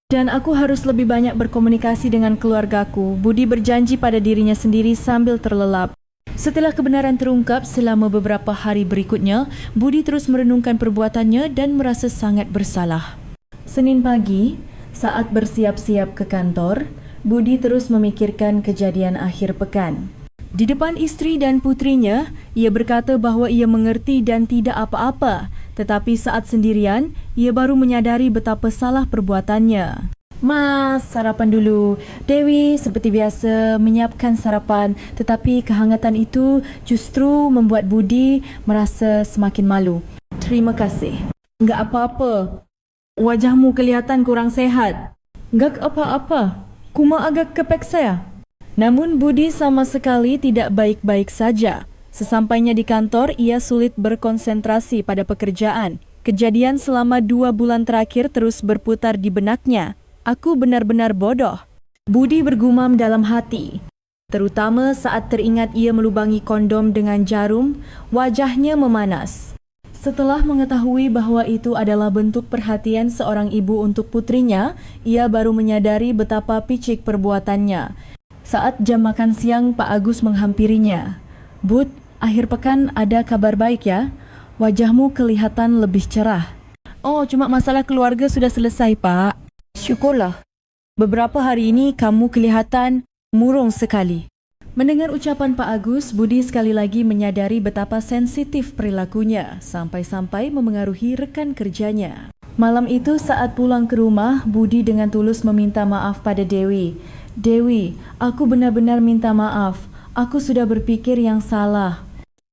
Dan aku harus lebih banyak berkomunikasi dengan keluargaku. Budi berjanji pada dirinya sendiri sambil terlelap. Setelah kebenaran terungkap selama beberapa hari berikutnya, Budi terus merenungkan perbuatannya dan merasa sangat bersalah. Senin pagi, saat bersiap-siap ke kantor, Budi terus memikirkan kejadian akhir pekan. Di depan istri dan putrinya, ia berkata bahawa ia mengerti dan tidak apa-apa. Tetapi saat sendirian, ia baru menyadari betapa salah perbuatannya. Mas, sarapan dulu. Dewi seperti biasa menyiapkan sarapan, tetapi kehangatan itu justru membuat Budi merasa semakin malu. Terima kasih. Enggak apa-apa. Wajahmu kelihatan kurang sehat. Enggak apa-apa. Kuma agak kepeksa. Namun Budi sama sekali tidak baik-baik saja. Sesampainya di kantor, ia sulit berkonsentrasi pada pekerjaan. Kejadian selama 2 bulan terakhir terus berputar di benaknya. Aku benar-benar bodoh. Budi bergumam dalam hati. Terutama saat teringat ia melubangi kondom dengan jarum, wajahnya memanas. Setelah mengetahui bahawa itu adalah bentuk perhatian seorang ibu untuk putrinya, ia baru menyadari betapa picik perbuatannya. Saat jam makan siang, Pak Agus menghampirinya. Bud, akhir pekan ada kabar baik ya? Wajahmu kelihatan lebih cerah. Oh, cuma masalah keluarga sudah selesai, Pak. Syukurlah. Beberapa hari ini kamu kelihatan murung sekali. Mendengar ucapan Pak Agus, Budi sekali lagi menyadari betapa sensitif perilakunya sampai-sampai memengaruhi rekan kerjanya. Malam itu saat pulang ke rumah, Budi dengan tulus meminta maaf pada Dewi. Dewi, aku benar-benar minta maaf. Aku sudah berfikir yang salah.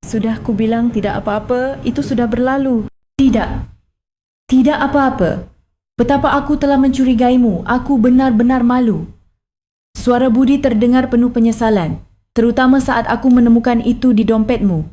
Sudah ku bilang tidak apa-apa, itu sudah berlalu. Tidak apa-apa. Betapa aku telah mencurigaimu, aku benar-benar malu. Suara Budi terdengar penuh penyesalan, terutama saat aku menemukan itu di dompetmu.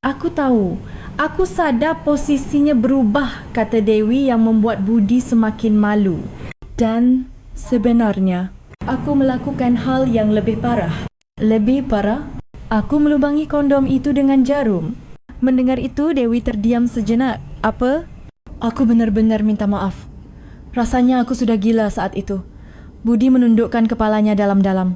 Aku tahu, aku sadar posisinya berubah, kata Dewi yang membuat Budi semakin malu. Dan sebenarnya, aku melakukan hal yang lebih parah. Lebih parah? Aku melubangi kondom itu dengan jarum. Mendengar itu, Dewi terdiam sejenak. Apa? Aku benar-benar minta maaf. Rasanya aku sudah gila saat itu. Budi menundukkan kepalanya dalam-dalam.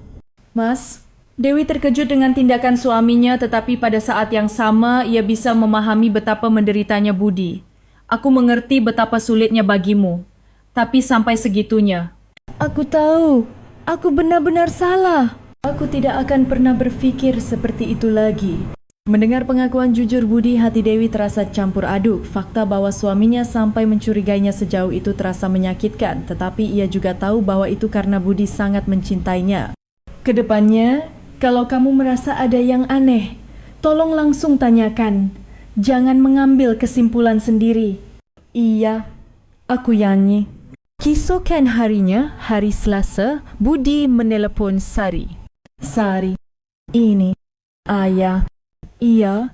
Mas, Dewi terkejut dengan tindakan suaminya, tetapi pada saat yang sama ia bisa memahami betapa menderitanya Budi. Aku mengerti betapa sulitnya bagimu, tapi sampai segitunya. Aku tahu, aku benar-benar salah. Aku tidak akan pernah berfikir seperti itu lagi. Mendengar pengakuan jujur Budi, hati Dewi terasa campur aduk. Fakta bahwa suaminya sampai mencurigainya sejauh itu terasa menyakitkan, tetapi ia juga tahu bahwa itu karena Budi sangat mencintainya. Kedepannya, kalau kamu merasa ada yang aneh, tolong langsung tanyakan. Jangan mengambil kesimpulan sendiri. Iya, aku Yanyi. Keesokan harinya, hari Selasa, Budi menelepon Sari. Sari, ini ayah. Iya,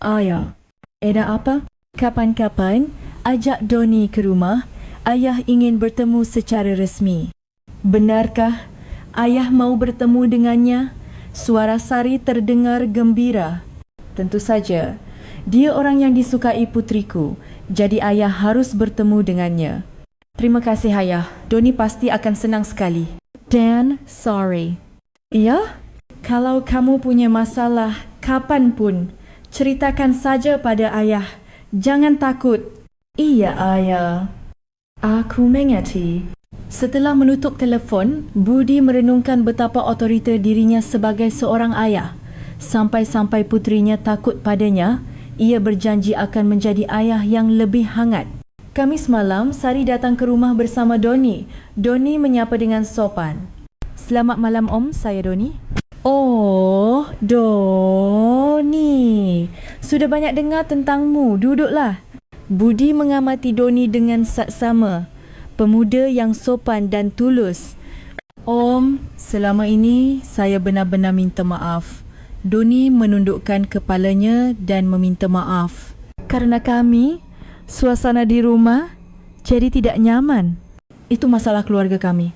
ayah. Ada apa? Kapan-kapan, ajak Doni ke rumah. Ayah ingin bertemu secara resmi. Benarkah ayah mau bertemu dengannya? Suara Sari terdengar gembira. Tentu saja, dia orang yang disukai putriku, jadi ayah harus bertemu dengannya. Terima kasih ayah, Doni pasti akan senang sekali. Dan sorry. Ya? Kalau kamu punya masalah, kapanpun, ceritakan saja pada ayah. Jangan takut. Iya, ayah. Aku mengerti. Setelah menutup telefon, Budi merenungkan betapa otoriter dirinya sebagai seorang ayah. Sampai-sampai putrinya takut padanya, ia berjanji akan menjadi ayah yang lebih hangat. Kamis malam, Sari datang ke rumah bersama Doni. Doni menyapa dengan sopan. Selamat malam, Om. Saya Doni. Oh, Doni. Sudah banyak dengar tentangmu. Duduklah. Budi mengamati Doni dengan saksama. Pemuda yang sopan dan tulus. Om, selama ini saya benar-benar minta maaf. Doni menundukkan kepalanya dan meminta maaf. Karena kami, suasana di rumah jadi tidak nyaman. Itu masalah keluarga kami.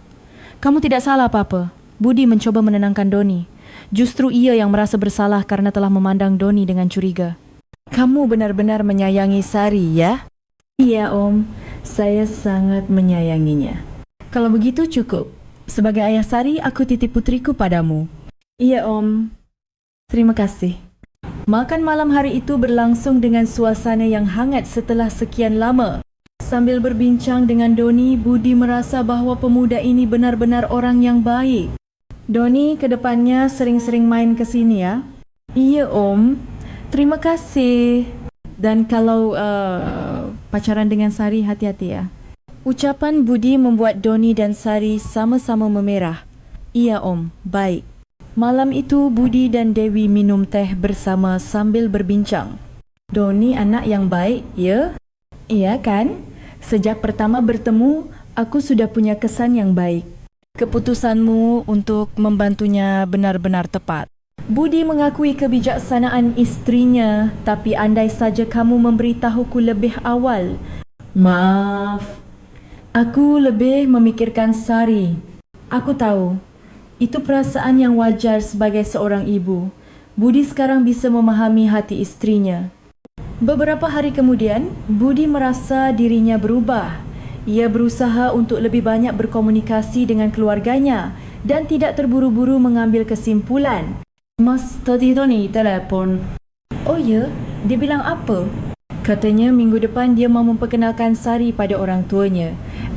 Kamu tidak salah apa-apa. Budi mencoba menenangkan Doni. Justru ia yang merasa bersalah karena telah memandang Doni dengan curiga. Kamu benar-benar menyayangi Sari, ya? Iya, Om. Saya sangat menyayanginya. Kalau begitu cukup. Sebagai ayah Sari, aku titip putriku padamu. Iya, Om. Terima kasih. Makan malam hari itu berlangsung dengan suasana yang hangat setelah sekian lama. Sambil berbincang dengan Doni, Budi merasa bahawa pemuda ini benar-benar orang yang baik. Doni, kedepannya sering-sering main ke sini ya. Iya, Om. Terima kasih. Dan kalau pacaran dengan Sari, hati-hati ya. Ucapan Budi membuat Doni dan Sari sama-sama memerah. Iya, Om. Baik. Malam itu, Budi dan Dewi minum teh bersama sambil berbincang. Doni anak yang baik, ya? Iya kan? Sejak pertama bertemu, aku sudah punya kesan yang baik. Keputusanmu untuk membantunya benar-benar tepat. Budi mengakui kebijaksanaan istrinya, tapi andai saja kamu memberitahuku lebih awal. Maaf, aku lebih memikirkan Sari. Aku tahu, itu perasaan yang wajar sebagai seorang ibu. Budi sekarang bisa memahami hati istrinya. Beberapa hari kemudian, Budi merasa dirinya berubah. Ia berusaha untuk lebih banyak berkomunikasi dengan keluarganya dan tidak terburu-buru mengambil kesimpulan. Mas, tadi Tony telefon. Oh ya? Dia bilang apa? Katanya minggu depan dia mahu memperkenalkan Sari pada orang tuanya.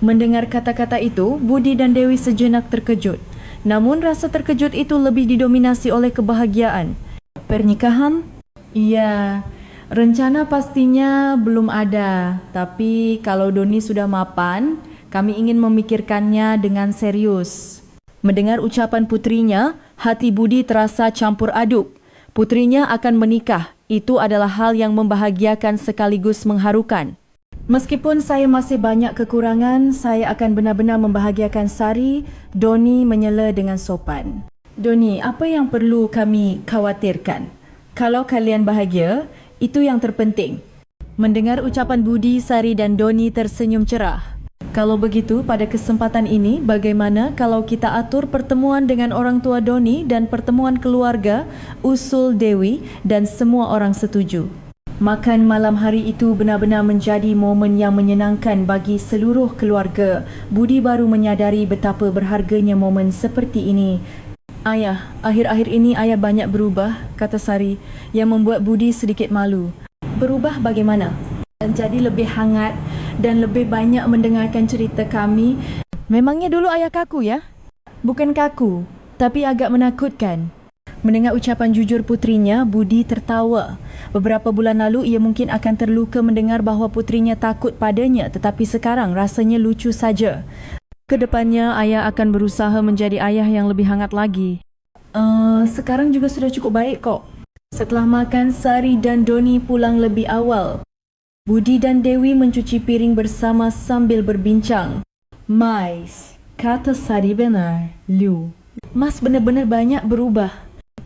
Mendengar kata-kata itu, Budi dan Dewi sejenak terkejut. Namun rasa terkejut itu lebih didominasi oleh kebahagiaan. Pernikahan? Iya, rencana pastinya belum ada. Tapi kalau Doni sudah mapan, kami ingin memikirkannya dengan serius. Mendengar ucapan putrinya, hati Budi terasa campur aduk. Putrinya akan menikah. Itu adalah hal yang membahagiakan sekaligus mengharukan. Meskipun saya masih banyak kekurangan, saya akan benar-benar membahagiakan Sari. Doni menyela dengan sopan. Doni, apa yang perlu kami khawatirkan? Kalau kalian bahagia, itu yang terpenting. Mendengar ucapan Budi, Sari dan Doni tersenyum cerah. Kalau begitu, pada kesempatan ini, bagaimana kalau kita atur pertemuan dengan orang tua Doni dan pertemuan keluarga, usul Dewi dan semua orang setuju. Makan malam hari itu benar-benar menjadi momen yang menyenangkan bagi seluruh keluarga. Budi baru menyadari betapa berharganya momen seperti ini. Ayah, akhir-akhir ini ayah banyak berubah, kata Sari, yang membuat Budi sedikit malu. Berubah bagaimana? Jadi lebih hangat dan lebih banyak mendengarkan cerita kami. Memangnya dulu ayah kaku ya? Bukan kaku, tapi agak menakutkan. Mendengar ucapan jujur putrinya, Budi tertawa. Beberapa bulan lalu ia mungkin akan terluka mendengar bahawa putrinya takut padanya, tetapi sekarang rasanya lucu saja. Kedepannya ayah akan berusaha menjadi ayah yang lebih hangat lagi. Sekarang juga sudah cukup baik kok. Setelah makan, Sari dan Doni pulang lebih awal. Budi dan Dewi mencuci piring bersama sambil berbincang. Mais, kata Sari benar, Liu. Mas benar-benar banyak berubah.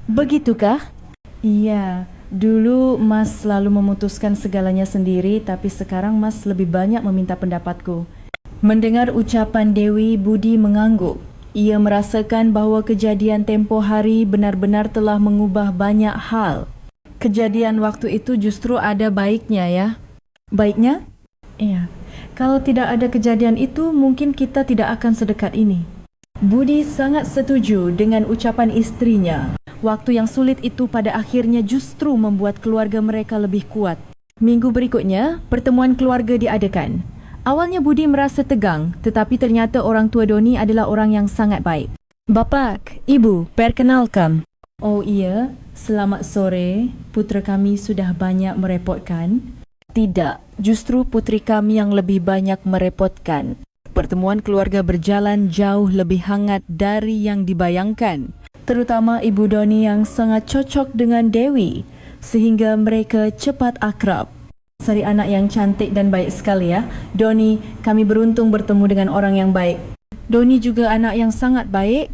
Begitukah? Iya, dulu Mas selalu memutuskan segalanya sendiri, tapi sekarang Mas lebih banyak meminta pendapatku. Mendengar ucapan Dewi, Budi mengangguk. Ia merasakan bahawa kejadian tempoh hari benar-benar telah mengubah banyak hal. Kejadian waktu itu justru ada baiknya ya. Baiknya? Iya. Kalau tidak ada kejadian itu, mungkin kita tidak akan sedekat ini. Budi sangat setuju dengan ucapan istrinya. Waktu yang sulit itu pada akhirnya justru membuat keluarga mereka lebih kuat. Minggu berikutnya, pertemuan keluarga diadakan. Awalnya Budi merasa tegang, tetapi ternyata orang tua Doni adalah orang yang sangat baik. Bapak, Ibu, perkenalkan. Oh iya, selamat sore. Putera kami sudah banyak merepotkan. Tidak, justru putri kami yang lebih banyak merepotkan. Pertemuan keluarga berjalan jauh lebih hangat dari yang dibayangkan. Terutama Ibu Doni yang sangat cocok dengan Dewi, sehingga mereka cepat akrab. Sari anak yang cantik dan baik sekali ya. Doni, kami beruntung bertemu dengan orang yang baik. Doni juga anak yang sangat baik.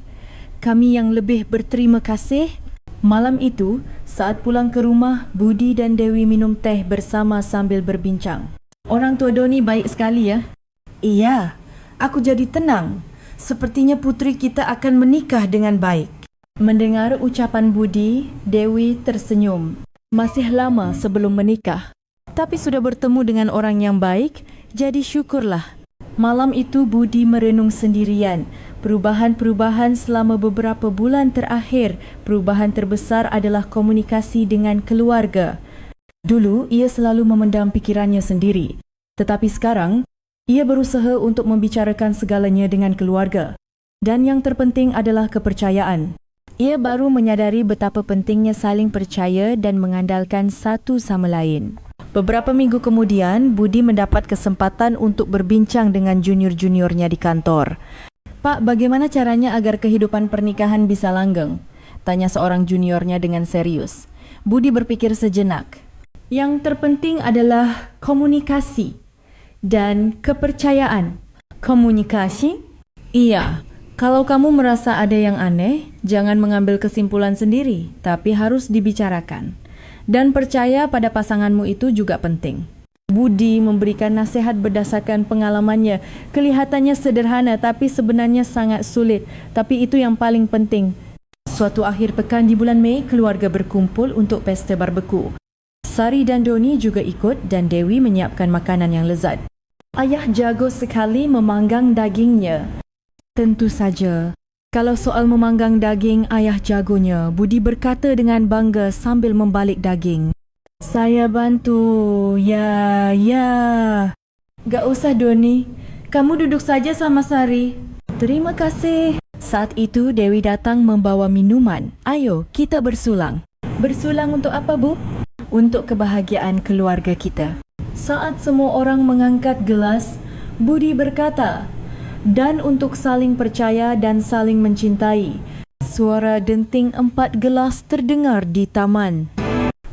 Kami yang lebih berterima kasih. Malam itu, saat pulang ke rumah, Budi dan Dewi minum teh bersama sambil berbincang. Orang tua Doni baik sekali ya. Iya, aku jadi tenang. Sepertinya putri kita akan menikah dengan baik. Mendengar ucapan Budi, Dewi tersenyum. Masih lama sebelum menikah, tapi sudah bertemu dengan orang yang baik, jadi syukurlah. Malam itu Budi merenung sendirian. Perubahan-perubahan selama beberapa bulan terakhir, perubahan terbesar adalah komunikasi dengan keluarga. Dulu ia selalu memendam pikirannya sendiri, tetapi sekarang ia berusaha untuk membicarakan segalanya dengan keluarga. Dan yang terpenting adalah kepercayaan. Ia baru menyadari betapa pentingnya saling percaya dan mengandalkan satu sama lain. Beberapa minggu kemudian, Budi mendapat kesempatan untuk berbincang dengan junior-juniornya di kantor. Pak, bagaimana caranya agar kehidupan pernikahan bisa langgeng? Tanya seorang juniornya dengan serius. Budi berpikir sejenak. Yang terpenting adalah komunikasi dan kepercayaan. Komunikasi? Iya. Kalau kamu merasa ada yang aneh, jangan mengambil kesimpulan sendiri, tapi harus dibicarakan. Dan percaya pada pasanganmu itu juga penting. Budi memberikan nasihat berdasarkan pengalamannya. Kelihatannya sederhana, tapi sebenarnya sangat sulit. Tapi itu yang paling penting. Suatu akhir pekan di bulan Mei, keluarga berkumpul untuk pesta barbeku. Sari dan Doni juga ikut dan Dewi menyiapkan makanan yang lezat. Ayah jago sekali memanggang dagingnya. Tentu saja. Kalau soal memanggang daging, ayah jagonya, Budi berkata dengan bangga sambil membalik daging. Saya bantu, ya. Gak usah Doni, Kamu duduk saja sama Sari. Terima kasih. Saat itu Dewi datang membawa minuman. Ayo, kita bersulang. Bersulang untuk apa, Bu? Untuk kebahagiaan keluarga kita. Saat semua orang mengangkat gelas, Budi berkata, dan untuk saling percaya dan saling mencintai. Suara denting 4 gelas terdengar di taman.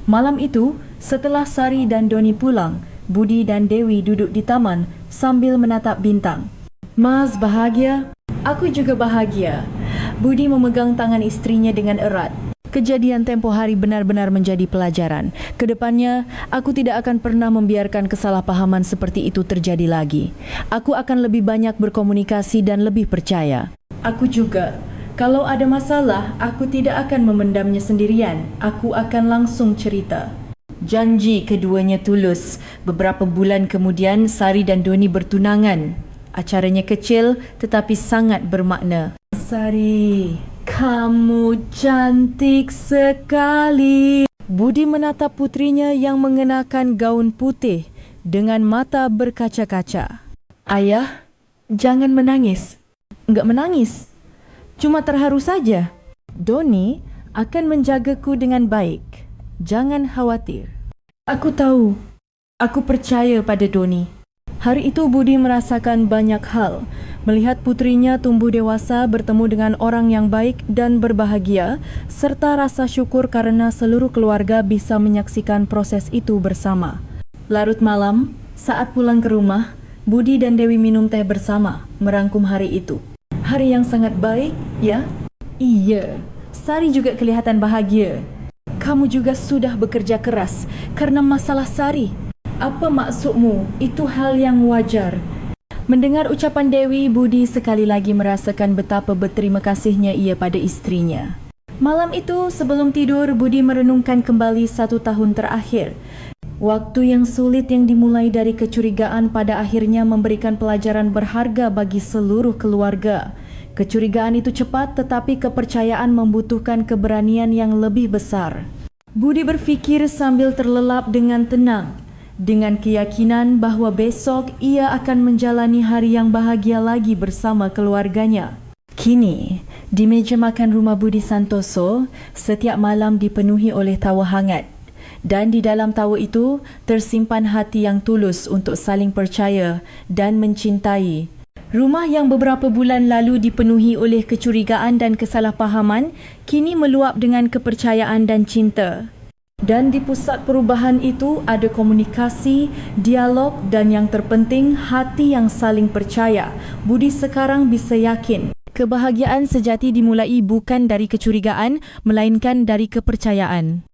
Malam itu, setelah Sari dan Doni pulang, Budi dan Dewi duduk di taman sambil menatap bintang. Mas bahagia? Aku juga bahagia. Budi memegang tangan istrinya dengan erat. Kejadian tempoh hari benar-benar menjadi pelajaran. Kedepannya, aku tidak akan pernah membiarkan kesalahpahaman seperti itu terjadi lagi. Aku akan lebih banyak berkomunikasi dan lebih percaya. Aku juga. Kalau ada masalah, aku tidak akan memendamnya sendirian. Aku akan langsung cerita. Janji keduanya tulus. Beberapa bulan kemudian, Sari dan Doni bertunangan. Acaranya kecil tetapi sangat bermakna. Sari, kamu cantik sekali. Budi menatap putrinya yang mengenakan gaun putih dengan mata berkaca-kaca. Ayah, jangan menangis. Enggak menangis. Cuma terharu saja. Doni akan menjagaku dengan baik. Jangan khawatir. Aku tahu. Aku percaya pada Doni. Hari itu Budi merasakan banyak hal. Melihat putrinya tumbuh dewasa, bertemu dengan orang yang baik dan berbahagia, serta rasa syukur karena seluruh keluarga bisa menyaksikan proses itu bersama. Larut malam, saat pulang ke rumah, Budi dan Dewi minum teh bersama, merangkum hari itu. Hari yang sangat baik, ya? Iya, Sari juga kelihatan bahagia. Kamu juga sudah bekerja keras karena masalah Sari. Apa maksudmu? Itu hal yang wajar. Mendengar ucapan Dewi, Budi sekali lagi merasakan betapa berterima kasihnya ia pada istrinya. Malam itu, sebelum tidur, Budi merenungkan kembali 1 tahun terakhir. Waktu yang sulit yang dimulai dari kecurigaan pada akhirnya memberikan pelajaran berharga bagi seluruh keluarga. Kecurigaan itu cepat, tetapi kepercayaan membutuhkan keberanian yang lebih besar. Budi berfikir sambil terlelap dengan tenang, dengan keyakinan bahwa besok ia akan menjalani hari yang bahagia lagi bersama keluarganya. Kini, di meja makan rumah Budi Santoso, setiap malam dipenuhi oleh tawa hangat. Dan di dalam tawa itu, tersimpan hati yang tulus untuk saling percaya dan mencintai. Rumah yang beberapa bulan lalu dipenuhi oleh kecurigaan dan kesalahpahaman, kini meluap dengan kepercayaan dan cinta. Dan di pusat perubahan itu ada komunikasi, dialog dan yang terpenting hati yang saling percaya. Budi sekarang bisa yakin kebahagiaan sejati dimulai bukan dari kecurigaan melainkan dari kepercayaan.